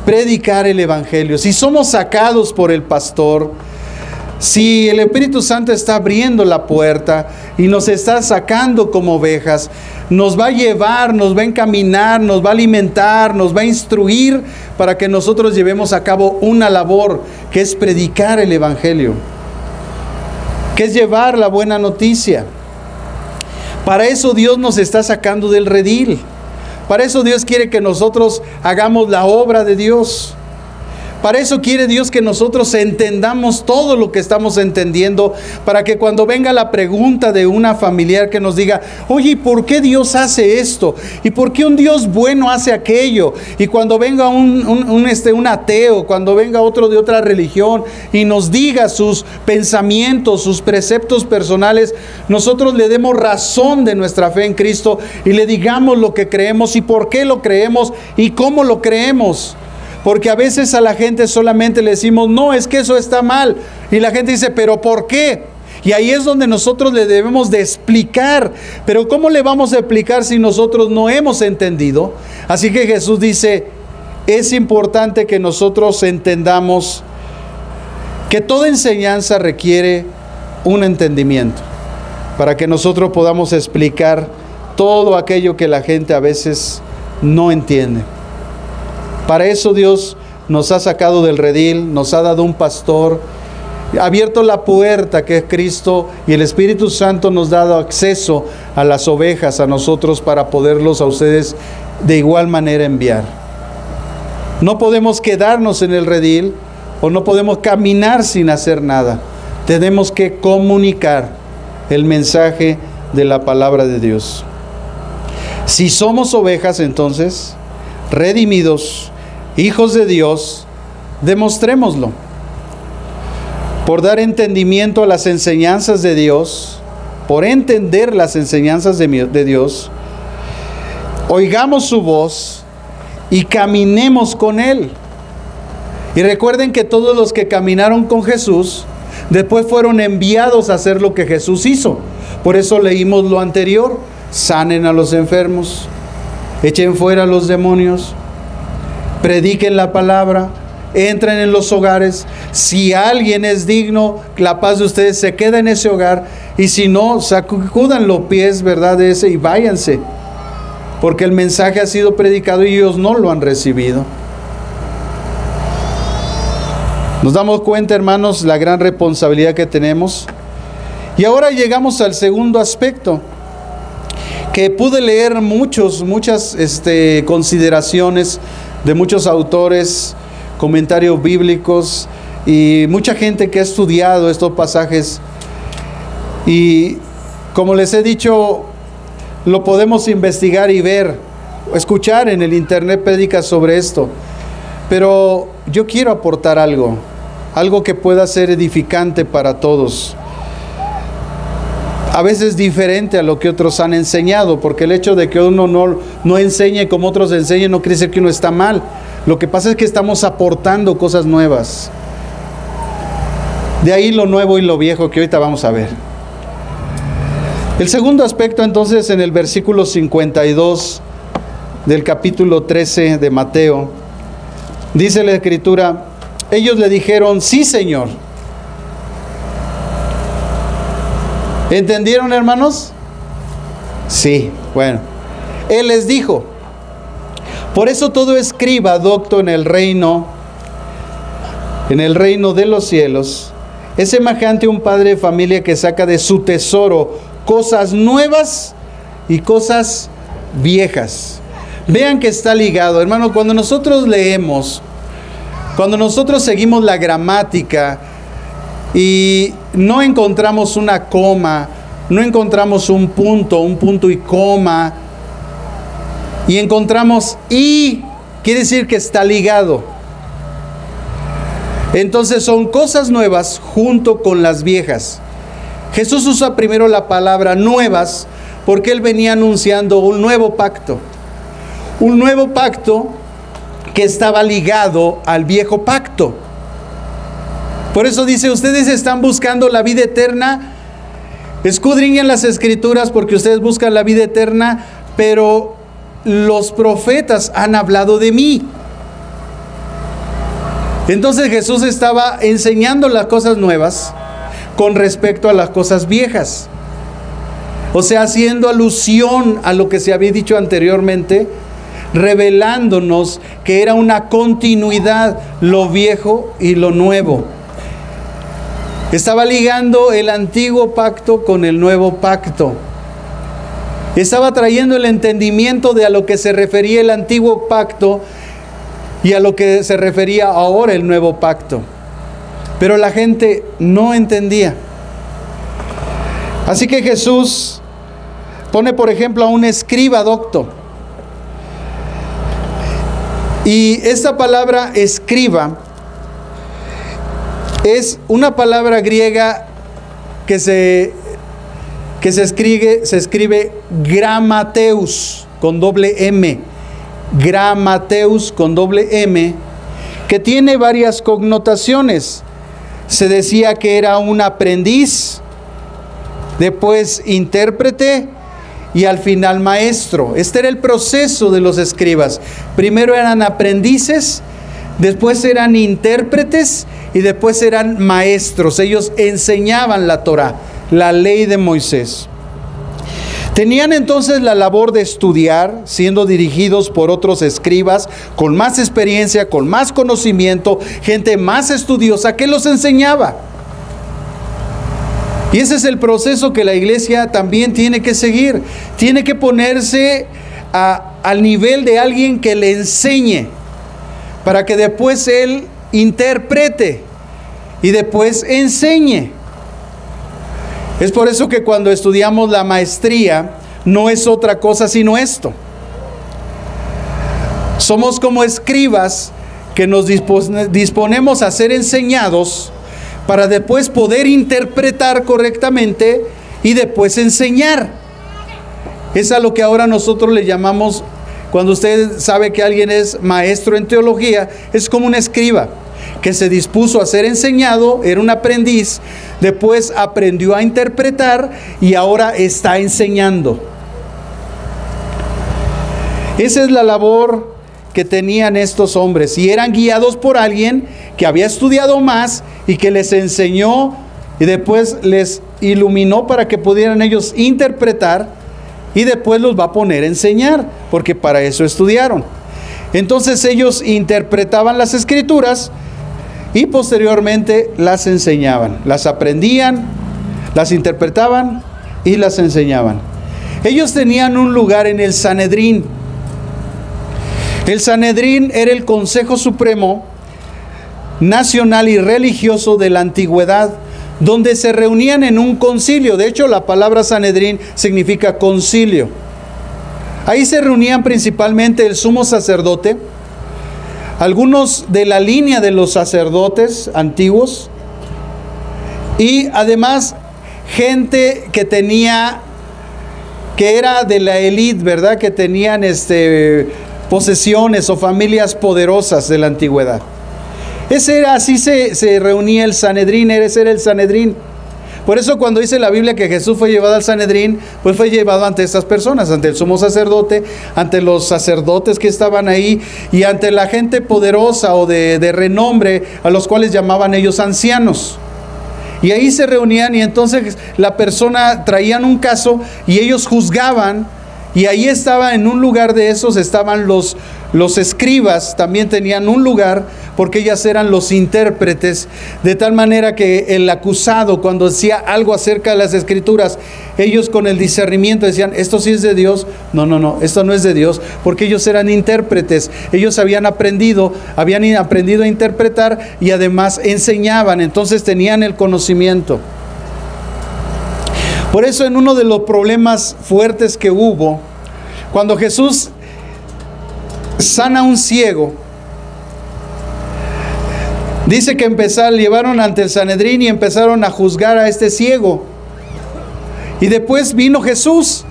predicar el Evangelio. Si somos sacados por el pastor, si el Espíritu Santo está abriendo la puerta y nos está sacando como ovejas, nos va a llevar, nos va a encaminar, nos va a alimentar, nos va a instruir para que nosotros llevemos a cabo una labor que es predicar el Evangelio, que es llevar la buena noticia. Para eso Dios nos está sacando del redil. Para eso Dios quiere que nosotros hagamos la obra de Dios. Para eso quiere Dios que nosotros entendamos todo lo que estamos entendiendo, para que cuando venga la pregunta de una familiar que nos diga, oye, ¿por qué Dios hace esto? ¿Y por qué un Dios bueno hace aquello? Y cuando venga un ateo, cuando venga otro de otra religión y nos diga sus pensamientos, sus preceptos personales, nosotros le demos razón de nuestra fe en Cristo y le digamos lo que creemos y por qué lo creemos y cómo lo creemos. Porque a veces a la gente solamente le decimos, no, es que eso está mal. Y la gente dice, ¿pero por qué? Y ahí es donde nosotros le debemos de explicar. Pero ¿cómo le vamos a explicar si nosotros no hemos entendido? Así que Jesús dice, es importante que nosotros entendamos que toda enseñanza requiere un entendimiento, para que nosotros podamos explicar todo aquello que la gente a veces no entiende. Para eso Dios nos ha sacado del redil, nos ha dado un pastor, ha abierto la puerta que es Cristo, y el Espíritu Santo nos ha dado acceso a las ovejas, a nosotros, para poderlos a ustedes de igual manera enviar. No podemos quedarnos en el redil o no podemos caminar sin hacer nada. Tenemos que comunicar el mensaje de la palabra de Dios. Si somos ovejas, entonces, redimidos, hijos de Dios, demostrémoslo. Por dar entendimiento a las enseñanzas de Dios, por entender las enseñanzas de Dios, oigamos su voz y caminemos con Él. Y recuerden que todos los que caminaron con Jesús, después fueron enviados a hacer lo que Jesús hizo. Por eso leímos lo anterior: sanen a los enfermos, echen fuera a los demonios, prediquen la palabra, entren en los hogares. Si alguien es digno, la paz de ustedes se queda en ese hogar, y si no, sacudan los pies, ¿verdad?, de ese, y váyanse, porque el mensaje ha sido predicado y ellos no lo han recibido. Nos damos cuenta, hermanos, la gran responsabilidad que tenemos. Y ahora llegamos al segundo aspecto, que pude leer muchas consideraciones de muchos autores, comentarios bíblicos y mucha gente que ha estudiado estos pasajes. Y como les he dicho, lo podemos investigar y ver, escuchar en el internet prédicas sobre esto. Pero yo quiero aportar algo que pueda ser edificante para todos. A veces diferente a lo que otros han enseñado, porque el hecho de que uno no enseñe como otros enseñan no quiere decir que uno está mal. Lo que pasa es que estamos aportando cosas nuevas. De ahí lo nuevo y lo viejo que ahorita vamos a ver. El segundo aspecto, entonces, en el versículo 52 del capítulo 13 de Mateo, Dice la Escritura, ellos le dijeron, sí, Señor. ¿Entendieron, hermanos? Sí, bueno. Él les dijo, por eso todo escriba docto en el reino de los cielos, es semejante a un padre de familia que saca de su tesoro cosas nuevas y cosas viejas. Vean que está ligado, hermano, cuando nosotros leemos, cuando nosotros seguimos la gramática y no encontramos una coma, no encontramos un punto y coma, y encontramos y, quiere decir que está ligado. Entonces son cosas nuevas junto con las viejas. Jesús usa primero la palabra nuevas porque Él venía anunciando un nuevo pacto. Un nuevo pacto que estaba ligado al viejo pacto. Por eso dice, ustedes están buscando la vida eterna. Escudriñen las Escrituras porque ustedes buscan la vida eterna, pero los profetas han hablado de mí. Entonces Jesús estaba enseñando las cosas nuevas con respecto a las cosas viejas. O sea, haciendo alusión a lo que se había dicho anteriormente, revelándonos que era una continuidad lo viejo y lo nuevo. Estaba ligando el antiguo pacto con el nuevo pacto. Estaba trayendo el entendimiento de a lo que se refería el antiguo pacto y a lo que se refería ahora el nuevo pacto. Pero la gente no entendía. Así que Jesús pone, por ejemplo, a un escriba docto. Y esta palabra escriba es una palabra griega que se escribe gramateus con doble M. Gramateus con doble M, que tiene varias connotaciones. Se decía que era un aprendiz, después intérprete y al final maestro. Este era el proceso de los escribas. Primero eran aprendices, después eran intérpretes y después eran maestros. Ellos enseñaban la Torá, la ley de Moisés. Tenían entonces la labor de estudiar, siendo dirigidos por otros escribas con más experiencia, con más conocimiento, gente más estudiosa que los enseñaba. Y ese es el proceso que la iglesia también tiene que seguir. Tiene que ponerse al nivel de alguien que le enseñe, para que después él interprete y después enseñe. Es por eso que cuando estudiamos la maestría, no es otra cosa sino esto. Somos como escribas que nos disponemos a ser enseñados para después poder interpretar correctamente y después enseñar. Es a lo que ahora nosotros le llamamos, cuando usted sabe que alguien es maestro en teología, es como un escriba que se dispuso a ser enseñado, era un aprendiz, después aprendió a interpretar y ahora está enseñando. Esa es la labor que tenían estos hombres, y eran guiados por alguien que había estudiado más y que les enseñó y después les iluminó para que pudieran ellos interpretar, y después los va a poner a enseñar, porque para eso estudiaron. Entonces ellos interpretaban las Escrituras y posteriormente las enseñaban, las aprendían, las interpretaban y las enseñaban. Ellos tenían un lugar en el Sanedrín. El Sanedrín era el Consejo Supremo nacional y religioso de la antigüedad, donde se reunían en un concilio. De hecho, la palabra Sanedrín significa concilio. Ahí se reunían principalmente el sumo sacerdote, algunos de la línea de los sacerdotes antiguos, y además gente que era de la élite, ¿verdad? Que tenían posesiones o familias poderosas de la antigüedad. Así se reunía el Sanedrín, ese era el Sanedrín. Por eso cuando dice la Biblia que Jesús fue llevado al Sanedrín, pues fue llevado ante estas personas, ante el sumo sacerdote, ante los sacerdotes que estaban ahí y ante la gente poderosa o de renombre, a los cuales llamaban ellos ancianos. Y ahí se reunían y entonces la persona traían un caso y ellos juzgaban, y ahí estaba, en un lugar de esos estaban los escribas, también tenían un lugar porque ellas eran los intérpretes, de tal manera que el acusado, cuando decía algo acerca de las escrituras, ellos con el discernimiento decían: esto sí es de Dios, no, esto no es de Dios, porque ellos eran intérpretes, ellos habían aprendido a interpretar y además enseñaban, entonces tenían el conocimiento. Por eso, en uno de los problemas fuertes que hubo, cuando Jesús sana a un ciego, dice que llevaron ante el Sanedrín y empezaron a juzgar a este ciego. Y después vino Jesús.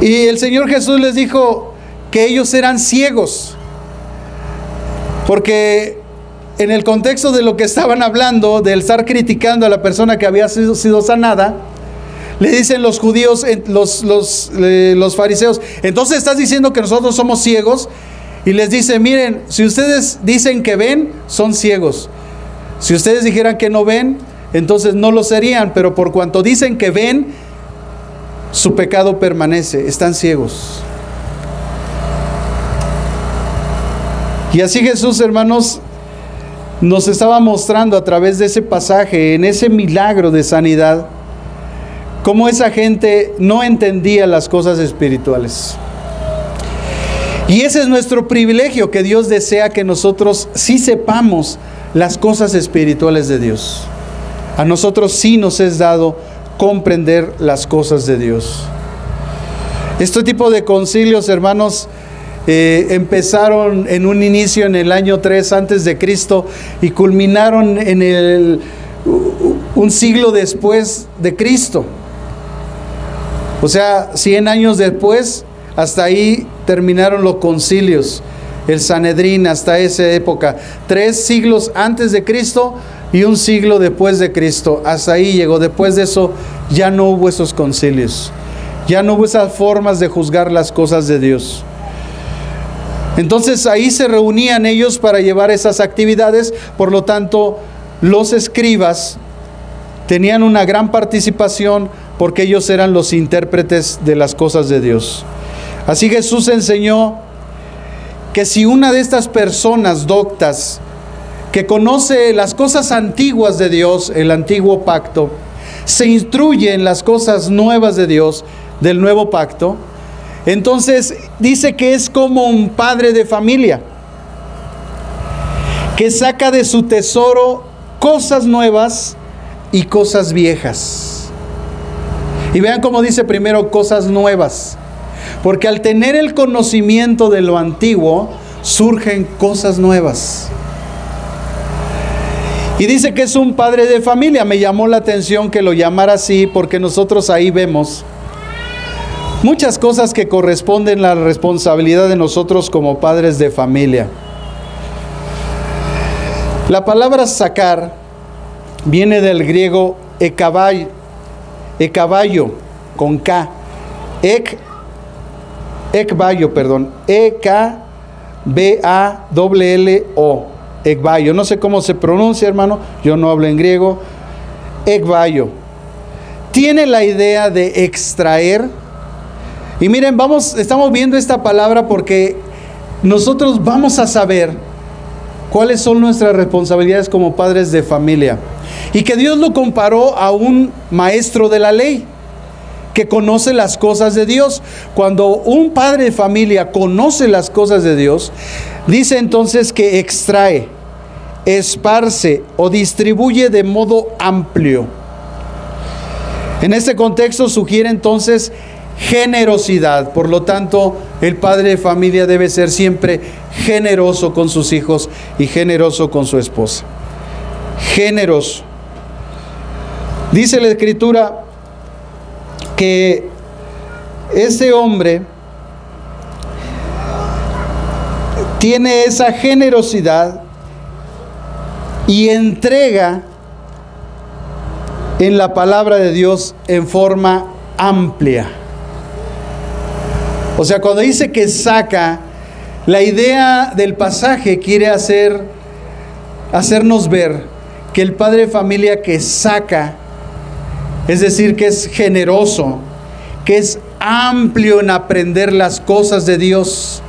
Y el Señor Jesús les dijo que ellos eran ciegos. Porque en el contexto de lo que estaban hablando, del estar criticando a la persona que había sido sanada, le dicen los judíos, los fariseos: entonces estás diciendo que nosotros somos ciegos. Y les dice: miren, si ustedes dicen que ven, son ciegos. Si ustedes dijeran que no ven, entonces no lo serían, pero por cuanto dicen que ven, su pecado permanece, están ciegos. Y así Jesús, hermanos, nos estaba mostrando a través de ese pasaje, en ese milagro de sanidad, cómo esa gente no entendía las cosas espirituales. Y ese es nuestro privilegio, que Dios desea que nosotros sí sepamos las cosas espirituales de Dios. A nosotros sí nos es dado comprender las cosas de Dios. Este tipo de concilios, hermanos, empezaron en un inicio en el año 3 antes de Cristo y culminaron en un siglo después de Cristo. O sea, 100 años después, hasta ahí terminaron los concilios, el Sanedrín, hasta esa época. 3 siglos antes de Cristo y un siglo después de Cristo, hasta ahí llegó. Después de eso ya no hubo esos concilios, ya no hubo esas formas de juzgar las cosas de Dios. Entonces ahí se reunían ellos para llevar esas actividades. Por lo tanto, los escribas tenían una gran participación, porque ellos eran los intérpretes de las cosas de Dios. Así Jesús enseñó que si una de estas personas doctas, que conoce las cosas antiguas de Dios, el antiguo pacto, se instruye en las cosas nuevas de Dios, del nuevo pacto, entonces dice que es como un padre de familia, que saca de su tesoro cosas nuevas y cosas viejas. Y vean cómo dice primero cosas nuevas, porque al tener el conocimiento de lo antiguo, surgen cosas nuevas. Y dice que es un padre de familia. Me llamó la atención que lo llamara así, porque nosotros ahí vemos muchas cosas que corresponden a la responsabilidad de nosotros como padres de familia. La palabra sacar viene del griego ekabayo, con K, E-K-B-A-L-L-O, ekbayo. No sé cómo se pronuncia, hermano, yo no hablo en griego. Ekbayo tiene la idea de extraer. Y miren, estamos viendo esta palabra porque nosotros vamos a saber cuáles son nuestras responsabilidades como padres de familia. Y que Dios lo comparó a un maestro de la ley, que conoce las cosas de Dios. Cuando un padre de familia conoce las cosas de Dios, dice entonces que extrae, esparce o distribuye de modo amplio. En este contexto sugiere entonces generosidad. Por lo tanto, el padre de familia debe ser siempre generoso con sus hijos y generoso con su esposa. Generoso. Dice la Escritura que ese hombre tiene esa generosidad y entrega en la palabra de Dios en forma amplia. O sea, cuando dice que saca, la idea del pasaje quiere hacernos ver que el padre de familia que saca, es decir, que es generoso, que es amplio en aprender las cosas de Dios.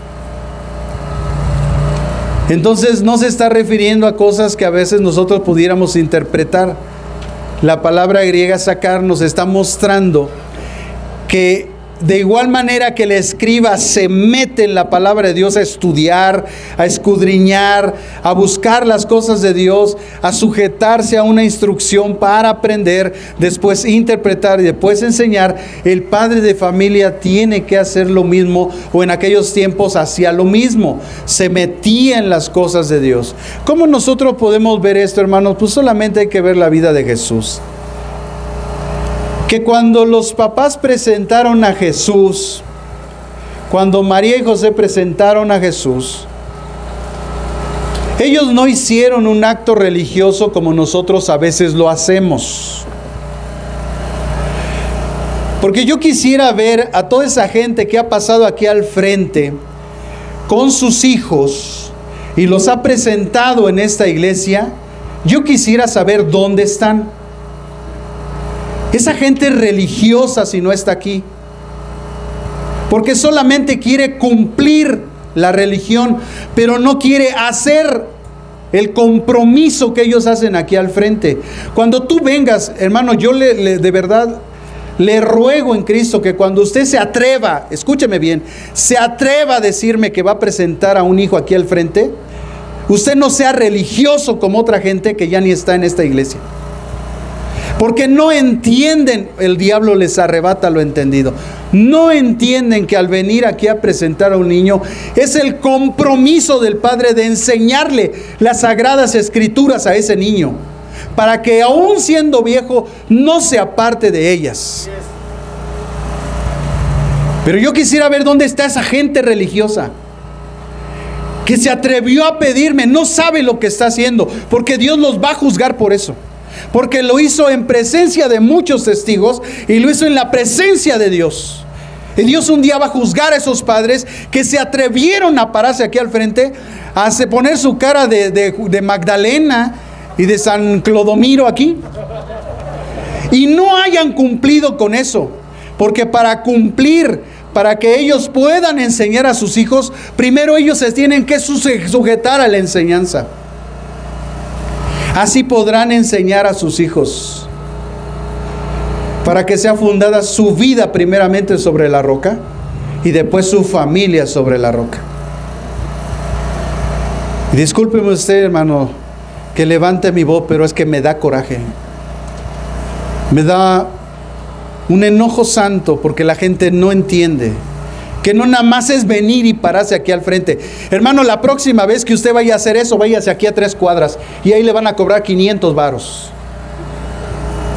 Entonces no se está refiriendo a cosas que a veces nosotros pudiéramos interpretar. La palabra griega sacar nos está mostrando que de igual manera que el escriba se mete en la palabra de Dios a estudiar, a escudriñar, a buscar las cosas de Dios, a sujetarse a una instrucción para aprender, después interpretar y después enseñar, el padre de familia tiene que hacer lo mismo, o en aquellos tiempos hacía lo mismo, se metía en las cosas de Dios. ¿Cómo nosotros podemos ver esto, hermanos? Pues solamente hay que ver la vida de Jesús. Que cuando los papás presentaron a Jesús, cuando María y José presentaron a Jesús, ellos no hicieron un acto religioso como nosotros a veces lo hacemos. Porque yo quisiera ver a toda esa gente que ha pasado aquí al frente con sus hijos y los ha presentado en esta iglesia. Yo quisiera saber dónde están. Esa gente religiosa si no está aquí, porque solamente quiere cumplir la religión, pero no quiere hacer el compromiso que ellos hacen aquí al frente. Cuando tú vengas, hermano, yo de verdad le ruego en Cristo que cuando usted se atreva, escúcheme bien, se atreva a decirme que va a presentar a un hijo aquí al frente, usted no sea religioso como otra gente que ya ni está en esta iglesia. Porque no entienden, el diablo les arrebata lo entendido. No entienden que al venir aquí a presentar a un niño es el compromiso del padre de enseñarle las sagradas escrituras a ese niño, para que aún siendo viejo no se aparte de ellas. Pero yo quisiera ver dónde está esa gente religiosa que se atrevió a pedirme, no sabe lo que está haciendo, porque Dios los va a juzgar por eso. Porque lo hizo en presencia de muchos testigos y lo hizo en la presencia de Dios. Y Dios un día va a juzgar a esos padres que se atrevieron a pararse aquí al frente, a poner su cara de Magdalena y de San Clodomiro aquí, y no hayan cumplido con eso. Porque para cumplir, para que ellos puedan enseñar a sus hijos, primero ellos se tienen que sujetar a la enseñanza. Así podrán enseñar a sus hijos, para que sea fundada su vida primeramente sobre la roca y después su familia sobre la roca. Y discúlpeme usted, hermano, que levante mi voz, pero es que me da coraje. Me da un enojo santo porque la gente no entiende que no nada más es venir y pararse aquí al frente. Hermano, la próxima vez que usted vaya a hacer eso, váyase aquí a 3 cuadras y ahí le van a cobrar 500 varos.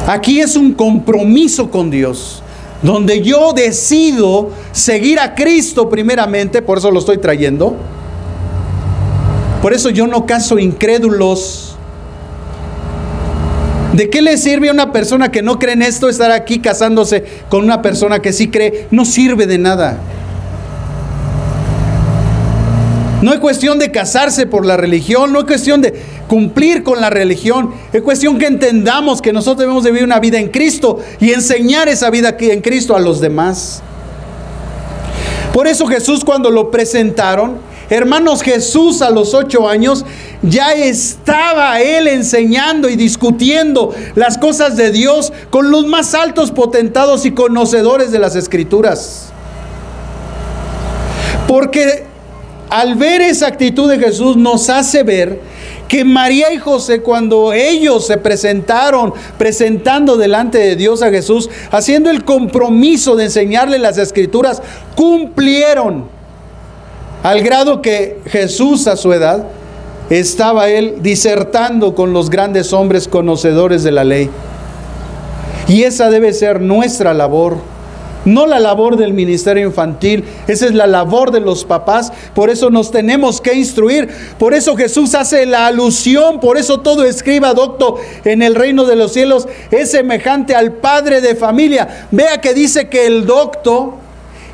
Aquí es un compromiso con Dios, donde yo decido seguir a Cristo primeramente, por eso lo estoy trayendo. Por eso yo no caso incrédulos. ¿De qué le sirve a una persona que no cree en esto estar aquí casándose con una persona que sí cree? No sirve de nada. No es cuestión de casarse por la religión, no es cuestión de cumplir con la religión, es cuestión que entendamos que nosotros debemos de vivir una vida en Cristo y enseñar esa vida aquí en Cristo a los demás. Por eso Jesús, cuando lo presentaron, hermanos, Jesús a los 8 años ya estaba él enseñando y discutiendo las cosas de Dios con los más altos potentados y conocedores de las Escrituras. Porque al ver esa actitud de Jesús nos hace ver que María y José, cuando ellos se presentaron, presentando delante de Dios a Jesús, haciendo el compromiso de enseñarle las Escrituras, cumplieron, al grado que Jesús a su edad estaba él disertando con los grandes hombres conocedores de la ley. Y esa debe ser nuestra labor, no la labor del ministerio infantil. Esa es la labor de los papás. Por eso nos tenemos que instruir. Por eso Jesús hace la alusión. Por eso todo escriba docto en el reino de los cielos es semejante al padre de familia. Vea que dice que el docto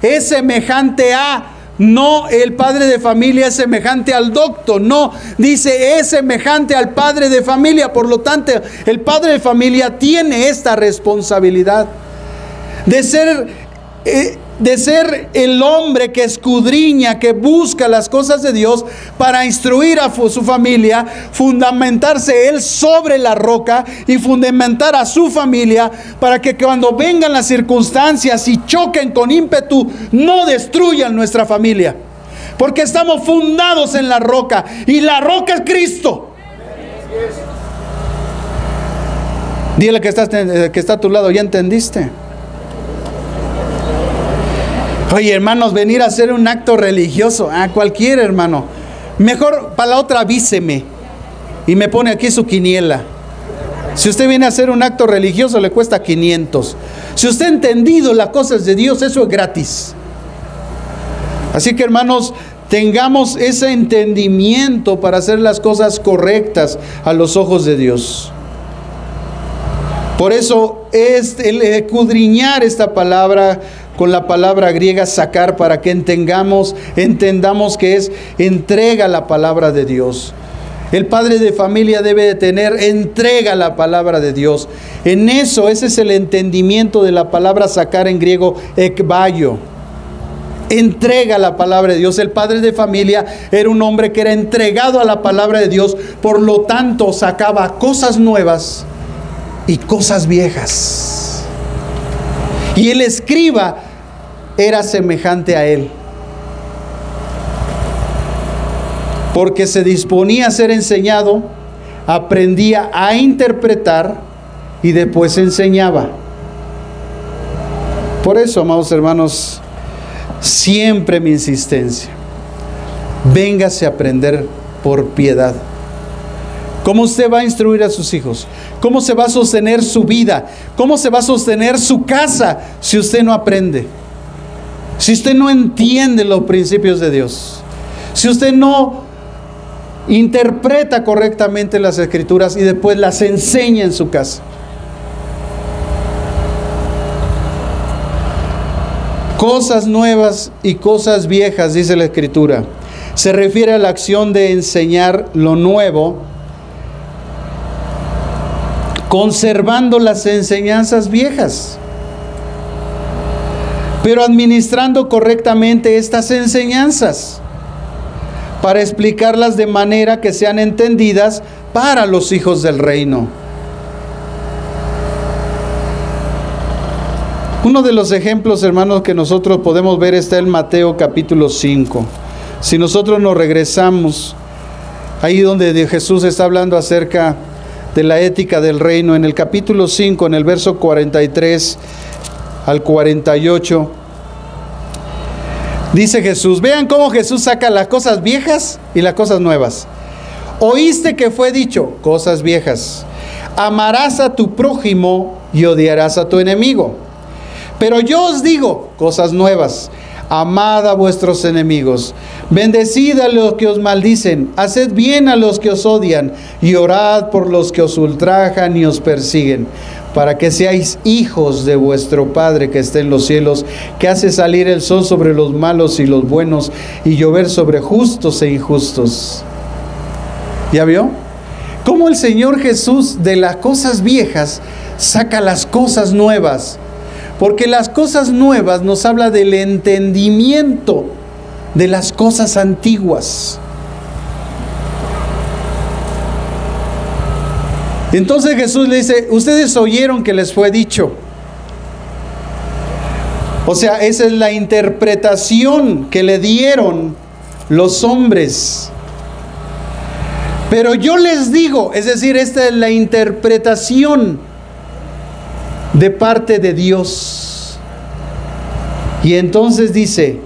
es semejante a... No, el padre de familia es semejante al docto. No, dice es semejante al padre de familia. Por lo tanto, el padre de familia tiene esta responsabilidad de ser el hombre que escudriña, que busca las cosas de Dios para instruir a su familia, fundamentarse él sobre la roca y fundamentar a su familia para que cuando vengan las circunstancias y choquen con ímpetu, no destruyan nuestra familia. Porque estamos fundados en la roca y la roca es Cristo. Dile que está a tu lado, ¿ya entendiste? Oye, hermanos, venir a hacer un acto religioso, cualquier hermano. Mejor para la otra avíseme y me pone aquí su quiniela. Si usted viene a hacer un acto religioso le cuesta 500. Si usted ha entendido las cosas de Dios, eso es gratis. Así que hermanos, tengamos ese entendimiento para hacer las cosas correctas a los ojos de Dios. Por eso es el escudriñar esta palabra con la palabra griega sacar, para que entendamos que es entrega la palabra de Dios. El padre de familia debe de tener entrega a la palabra de Dios. En eso, ese es el entendimiento de la palabra sacar en griego, ekbayo. Entrega la palabra de Dios. El padre de familia era un hombre que era entregado a la palabra de Dios, por lo tanto sacaba cosas nuevas y cosas viejas. Y el escriba era semejante a él, porque se disponía a ser enseñado, aprendía a interpretar y después enseñaba. Por eso, amados hermanos, siempre mi insistencia: véngase a aprender por piedad. ¿Cómo usted va a instruir a sus hijos? ¿Cómo se va a sostener su vida? ¿Cómo se va a sostener su casa si usted no aprende? Si usted no entiende los principios de Dios. Si usted no interpreta correctamente las Escrituras y después las enseña en su casa. Cosas nuevas y cosas viejas, dice la Escritura. Se refiere a la acción de enseñar lo nuevo, conservando las enseñanzas viejas, pero administrando correctamente estas enseñanzas para explicarlas de manera que sean entendidas para los hijos del reino. Uno de los ejemplos, hermanos, que nosotros podemos ver está en Mateo capítulo 5. Si nosotros nos regresamos ahí donde Jesús está hablando acerca de la ética del reino, en el capítulo 5, en el verso 43 al 48, dice Jesús, vean cómo Jesús saca las cosas viejas y las cosas nuevas. Oíste que fue dicho, cosas viejas, amarás a tu prójimo y odiarás a tu enemigo. Pero yo os digo, cosas nuevas, amad a vuestros enemigos, bendecid a los que os maldicen, haced bien a los que os odian, y orad por los que os ultrajan y os persiguen, para que seáis hijos de vuestro Padre que está en los cielos, que hace salir el sol sobre los malos y los buenos, y llover sobre justos e injustos. ¿Ya vio? Cómo el Señor Jesús de las cosas viejas saca las cosas nuevas. Porque las cosas nuevas nos habla del entendimiento de las cosas antiguas. Entonces Jesús le dice, ustedes oyeron que les fue dicho. O sea, esa es la interpretación que le dieron los hombres. Pero yo les digo, es decir, esta es la interpretación de parte de Dios. Y entonces dice,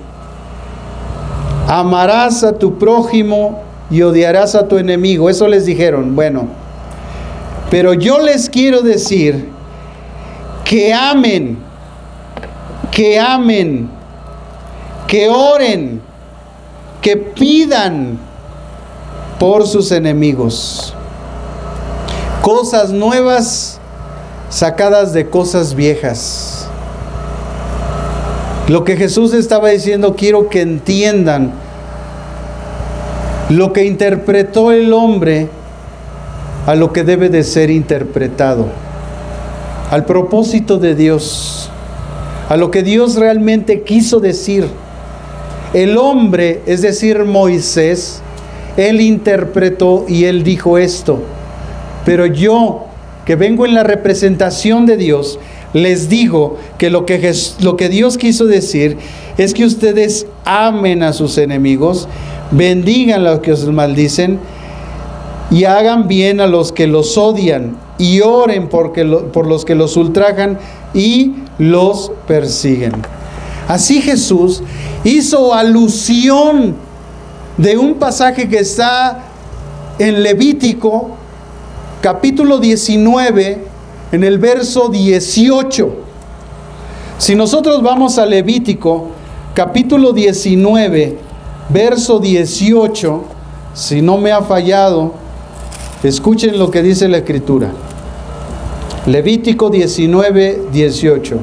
amarás a tu prójimo y odiarás a tu enemigo. Eso les dijeron. Bueno, pero yo les quiero decir que amen que amen, que oren, que pidan por sus enemigos. Cosas nuevas sacadas de cosas viejas. Lo que Jesús estaba diciendo, quiero que entiendan lo que interpretó el hombre a lo que debe de ser interpretado, al propósito de Dios, a lo que Dios realmente quiso decir. El hombre, es decir, Moisés, él interpretó y él dijo esto, pero yo, que vengo en la representación de Dios, les digo que lo que Dios quiso decir es que ustedes amen a sus enemigos, bendigan a los que os maldicen y hagan bien a los que los odian y oren por los que los ultrajan y los persiguen. Así Jesús hizo alusión de un pasaje que está en Levítico, capítulo 19, en el verso 18. Si nosotros vamos a Levítico, capítulo 19, verso 18, si no me ha fallado, escuchen lo que dice la Escritura. Levítico 19, 18.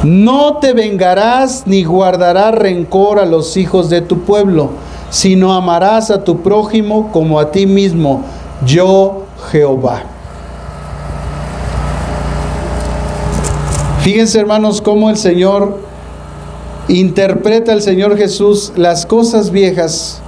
No te vengarás ni guardarás rencor a los hijos de tu pueblo, sino amarás a tu prójimo como a ti mismo, yo Jehová. Fíjense, hermanos, cómo el Señor interpreta, el Señor Jesús, las cosas viejas,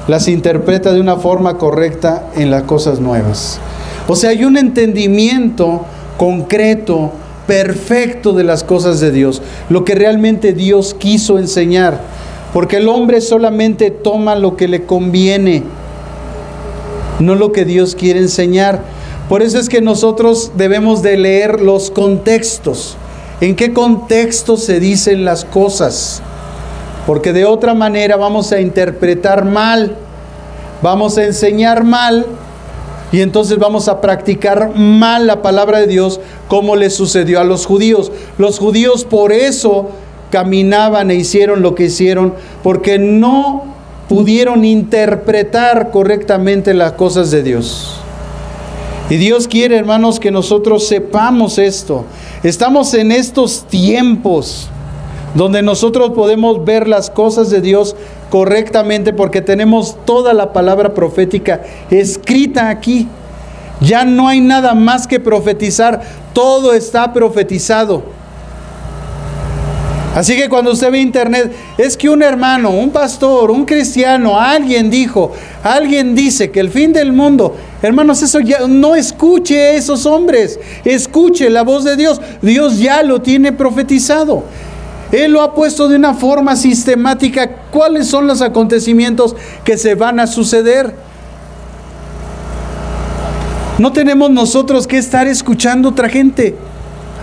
las interpreta de una forma correcta en las cosas nuevas. O sea, hay un entendimiento concreto, perfecto de las cosas de Dios, lo que realmente Dios quiso enseñar, porque el hombre solamente toma lo que le conviene, no lo que Dios quiere enseñar. Por eso es que nosotros debemos de leer los contextos, en qué contexto se dicen las cosas, porque de otra manera vamos a interpretar mal, vamos a enseñar mal, y entonces vamos a practicar mal la palabra de Dios, como le sucedió a los judíos. Los judíos por eso caminaban e hicieron lo que hicieron, porque no pudieron interpretar correctamente las cosas de Dios. Y Dios quiere, hermanos, que nosotros sepamos esto. Estamos en estos tiempos donde nosotros podemos ver las cosas de Dios correctamente, porque tenemos toda la palabra profética escrita aquí. Ya no hay nada más que profetizar, todo está profetizado. Así que cuando usted ve internet, es que un hermano, un pastor, un cristiano, alguien dice que el fin del mundo, hermanos, eso ya no escuche a esos hombres, escuche la voz de Dios. Dios ya lo tiene profetizado. Él lo ha puesto de una forma sistemática. ¿Cuáles son los acontecimientos que se van a suceder? No tenemos nosotros que estar escuchando a otra gente,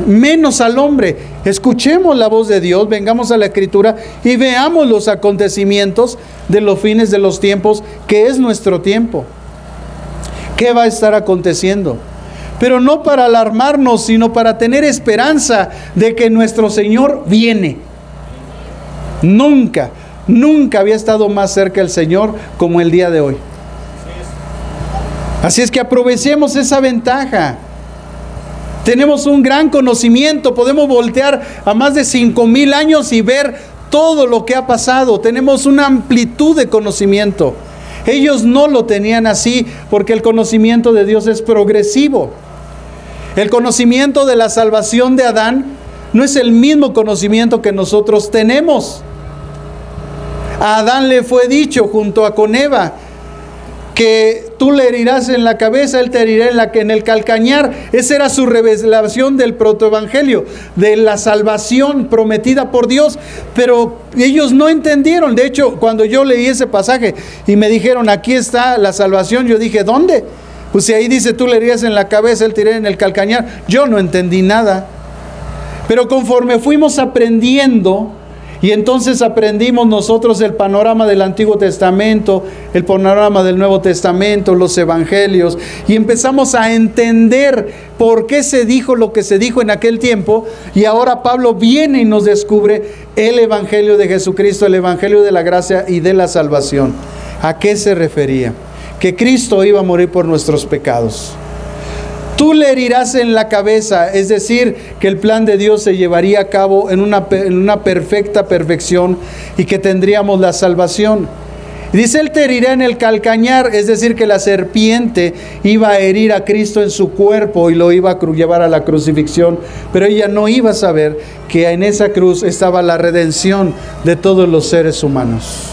menos al hombre. Escuchemos la voz de Dios, vengamos a la Escritura y veamos los acontecimientos de los fines de los tiempos, que es nuestro tiempo. ¿Qué va a estar aconteciendo? Pero no para alarmarnos, sino para tener esperanza de que nuestro Señor viene. Nunca había estado más cerca el Señor como el día de hoy. Así es que aprovechemos esa ventaja. Tenemos un gran conocimiento, podemos voltear a más de 5,000 años y ver todo lo que ha pasado. Tenemos una amplitud de conocimiento. Ellos no lo tenían así, porque el conocimiento de Dios es progresivo. El conocimiento de la salvación de Adán no es el mismo conocimiento que nosotros tenemos. A Adán le fue dicho junto con Eva que tú le herirás en la cabeza, él te herirá en el calcañar. Esa era su revelación del protoevangelio, de la salvación prometida por Dios. Pero ellos no entendieron. De hecho, cuando yo leí ese pasaje y me dijeron, aquí está la salvación, yo dije, ¿dónde? Pues si ahí dice, tú le herirás en la cabeza, él te herirá en el calcañar. Yo no entendí nada. Pero conforme fuimos aprendiendo Y entonces aprendimos nosotros el panorama del Antiguo Testamento, el panorama del Nuevo Testamento, los evangelios, y empezamos a entender por qué se dijo lo que se dijo en aquel tiempo, y ahora Pablo viene y nos descubre el evangelio de Jesucristo, el evangelio de la gracia y de la salvación. ¿A qué se refería? Que Cristo iba a morir por nuestros pecados. Tú le herirás en la cabeza, es decir, que el plan de Dios se llevaría a cabo en una perfecta perfección y que tendríamos la salvación. Dice, Él te herirá en el calcañar, es decir, que la serpiente iba a herir a Cristo en su cuerpo y lo iba a llevar a la crucifixión, pero ella no iba a saber que en esa cruz estaba la redención de todos los seres humanos.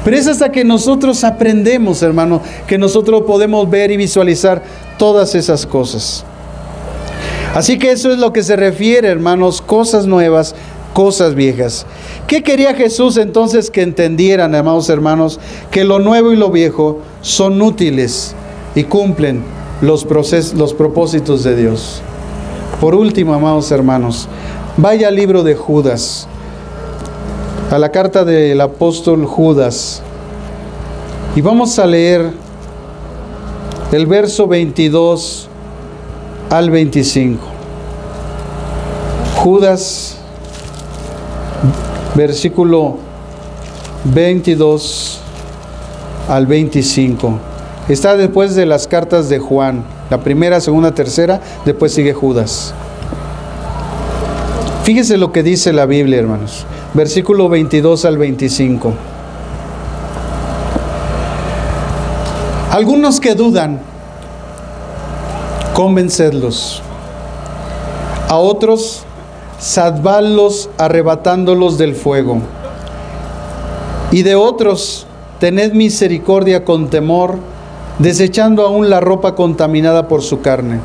Pero es hasta que nosotros aprendemos, hermano, que nosotros podemos ver y visualizar todas esas cosas. Así que eso es lo que se refiere, hermanos, cosas nuevas, cosas viejas. ¿Qué quería Jesús entonces que entendieran, amados hermanos? Que lo nuevo y lo viejo son útiles y cumplen los propósitos de Dios. Por último, amados hermanos, vaya al libro de Judas, a la carta del apóstol Judas, y vamos a leer el verso 22 al 25. Judas, versículo 22 al 25. Está después de las cartas de Juan, la primera, segunda, tercera, después sigue Judas. Fíjese lo que dice la Biblia, hermanos. Versículo 22 al 25. Algunos que dudan, convencedlos. A otros, salvadlos arrebatándolos del fuego. Y de otros, tened misericordia con temor, desechando aún la ropa contaminada por su carne.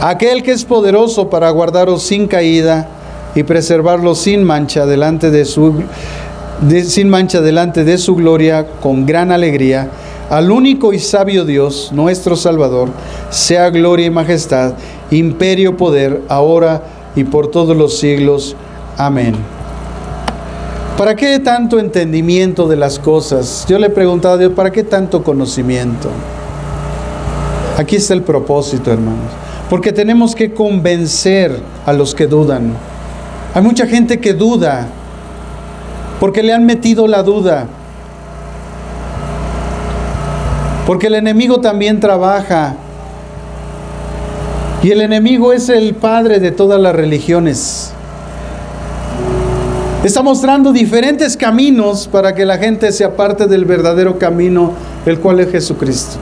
Aquel que es poderoso para guardaros sin caída y preservarlos sin mancha delante de su gloria con gran alegría, al único y sabio Dios, nuestro Salvador, sea gloria y majestad, imperio, poder, ahora y por todos los siglos. Amén. ¿Para qué tanto entendimiento de las cosas? Yo le he preguntado a Dios, ¿para qué tanto conocimiento? Aquí está el propósito, hermanos. Porque tenemos que convencer a los que dudan. Hay mucha gente que duda, porque le han metido la duda. Porque el enemigo también trabaja. Y el enemigo es el padre de todas las religiones. Está mostrando diferentes caminos para que la gente se aparte del verdadero camino, el cual es Jesucristo.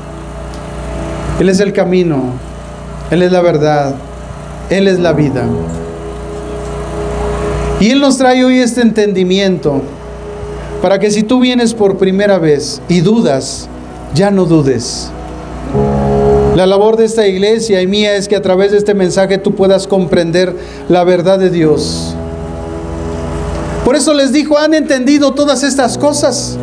Él es el camino. Él es la verdad, Él es la vida. Y Él nos trae hoy este entendimiento para que si tú vienes por primera vez y dudas, ya no dudes. La labor de esta iglesia y mía es que a través de este mensaje tú puedas comprender la verdad de Dios. Por eso les dijo, ¿han entendido todas estas cosas?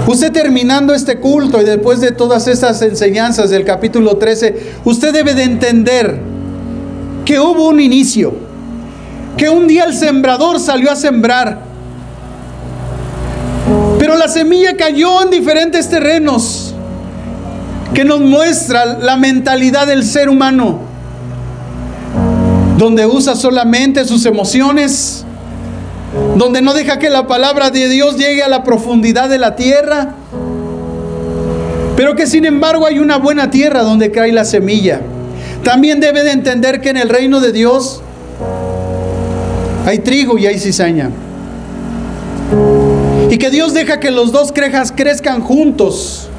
Usted terminando este culto y después de todas estas enseñanzas del capítulo 13, usted debe de entender que hubo un inicio, que un día el sembrador salió a sembrar, pero la semilla cayó en diferentes terrenos, que nos muestra la mentalidad del ser humano, donde usa solamente sus emociones, donde no deja que la palabra de Dios llegue a la profundidad de la tierra, pero que sin embargo hay una buena tierra donde cae la semilla. También debe de entender que en el reino de Dios hay trigo y hay cizaña, y que Dios deja que los dos crezcan juntos,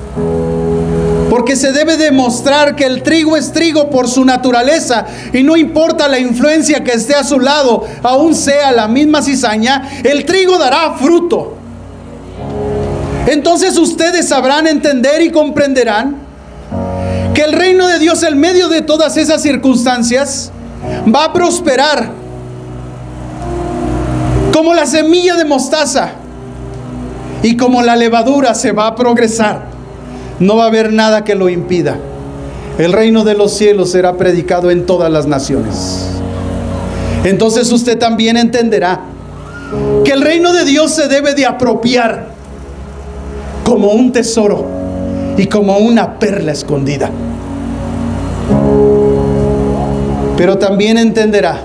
porque se debe demostrar que el trigo es trigo por su naturaleza, y no importa la influencia que esté a su lado, aún sea la misma cizaña, el trigo dará fruto. Entonces ustedes sabrán entender y comprenderán que el reino de Dios en medio de todas esas circunstancias va a prosperar como la semilla de mostaza, y como la levadura se va a progresar. No va a haber nada que lo impida. El reino de los cielos será predicado en todas las naciones. entonces usted también entenderá que el reino de Dios se debe de apropiar como un tesoro y como una perla escondida. Pero también entenderá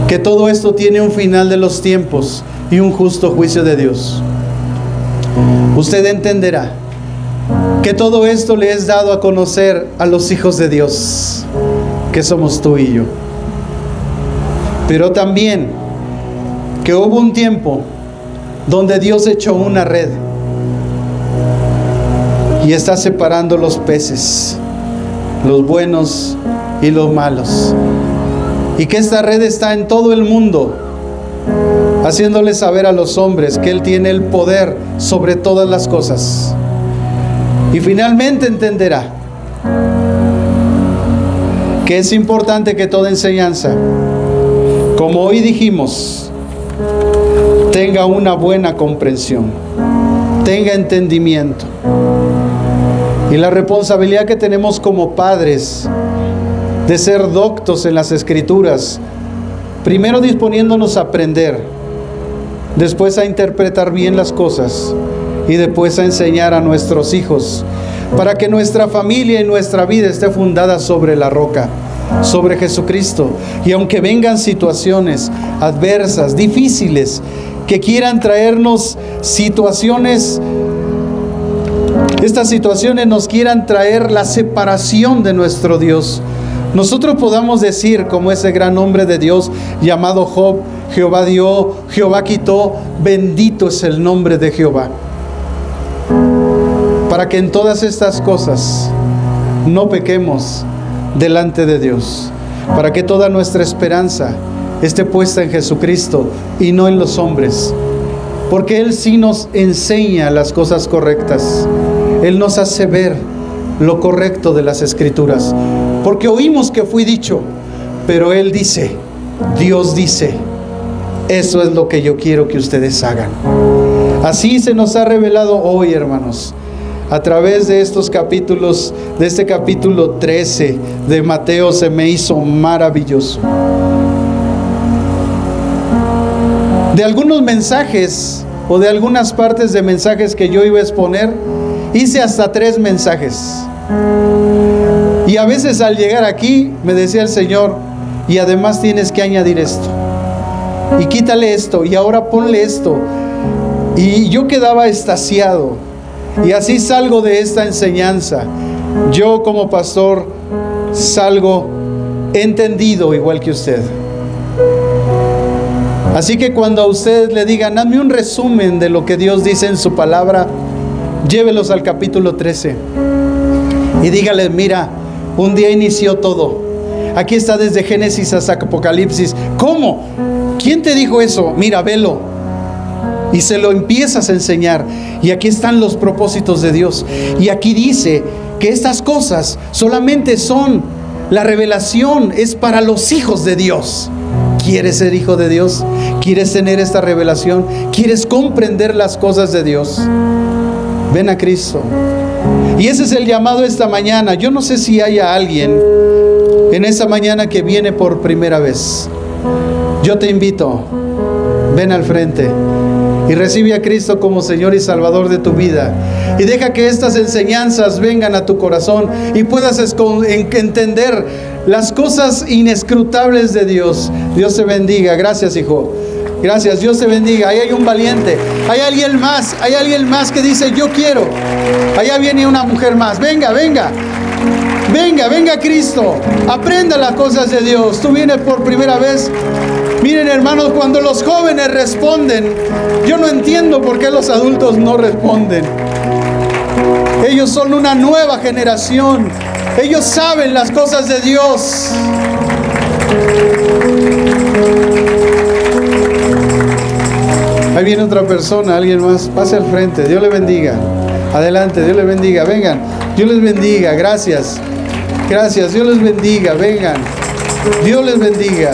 que todo esto tiene un final de los tiempos y un justo juicio de Dios. Usted entenderá que todo esto le es dado a conocer a los hijos de Dios, que somos tú y yo. Pero también que hubo un tiempo donde Dios echó una red y está separando los peces, los buenos y los malos, y que esta red está en todo el mundo, haciéndole saber a los hombres que Él tiene el poder sobre todas las cosas. Y finalmente entenderá que es importante que toda enseñanza, como hoy dijimos, tenga una buena comprensión, tenga entendimiento. Y la responsabilidad que tenemos como padres de ser doctos en las Escrituras, primero disponiéndonos a aprender, después a interpretar bien las cosas y después a enseñar a nuestros hijos, para que nuestra familia y nuestra vida esté fundada sobre la roca, sobre Jesucristo. Y aunque vengan situaciones adversas, difíciles, que quieran traernos situaciones, estas situaciones nos quieran traer la separación de nuestro Dios, nosotros podamos decir, como ese gran hombre de Dios llamado Job: Jehová dio, Jehová quitó, bendito es el nombre de Jehová. Para que en todas estas cosas no pequemos delante de Dios, para que toda nuestra esperanza esté puesta en Jesucristo y no en los hombres, porque Él sí nos enseña las cosas correctas. Él nos hace ver lo correcto de las Escrituras, porque oímos que fue dicho, pero Él dice, Dios dice, eso es lo que yo quiero que ustedes hagan. Así se nos ha revelado hoy, hermanos, a través de estos capítulos, de este capítulo 13 de Mateo. Se me hizo maravilloso. De algunos mensajes o de algunas partes de mensajes que yo iba a exponer, hice hasta 3 mensajes. Y a veces al llegar aquí me decía el Señor, y además tienes que añadir esto, y quítale esto, y ahora ponle esto. Y yo quedaba extasiado. Y así salgo de esta enseñanza. Yo como pastor salgo entendido igual que usted. Así que cuando a ustedes le digan, hazme un resumen de lo que Dios dice en su palabra, llévelos al capítulo 13 y dígales, mira, un día inició todo. Aquí está desde Génesis hasta Apocalipsis. ¿Cómo? ¿Quién te dijo eso? Mira, velo. Y se lo empiezas a enseñar. Y aquí están los propósitos de Dios. Y aquí dice que estas cosas solamente son, la revelación es para los hijos de Dios. ¿Quieres ser hijo de Dios? ¿Quieres tener esta revelación? ¿Quieres comprender las cosas de Dios? Ven a Cristo. Y ese es el llamado esta mañana. Yo no sé si haya alguien en esta mañana que viene por primera vez. Yo te invito, ven al frente y recibe a Cristo como Señor y Salvador de tu vida. Y deja que estas enseñanzas vengan a tu corazón y puedas entender las cosas inescrutables de Dios. Dios te bendiga. Gracias, hijo. Gracias, Dios te bendiga. Ahí hay un valiente. Hay alguien más que dice, yo quiero. Allá viene una mujer más. Venga, venga. Venga, venga Cristo. Aprenda las cosas de Dios. Tú vienes por primera vez. Miren, hermanos, cuando los jóvenes responden, yo no entiendo por qué los adultos no responden. Ellos son una nueva generación. Ellos saben las cosas de Dios. Ahí viene otra persona, alguien más. Pase al frente. Dios le bendiga. Adelante, Dios les bendiga. Vengan. Dios les bendiga. Gracias. Gracias. Dios les bendiga. Vengan. Dios les bendiga.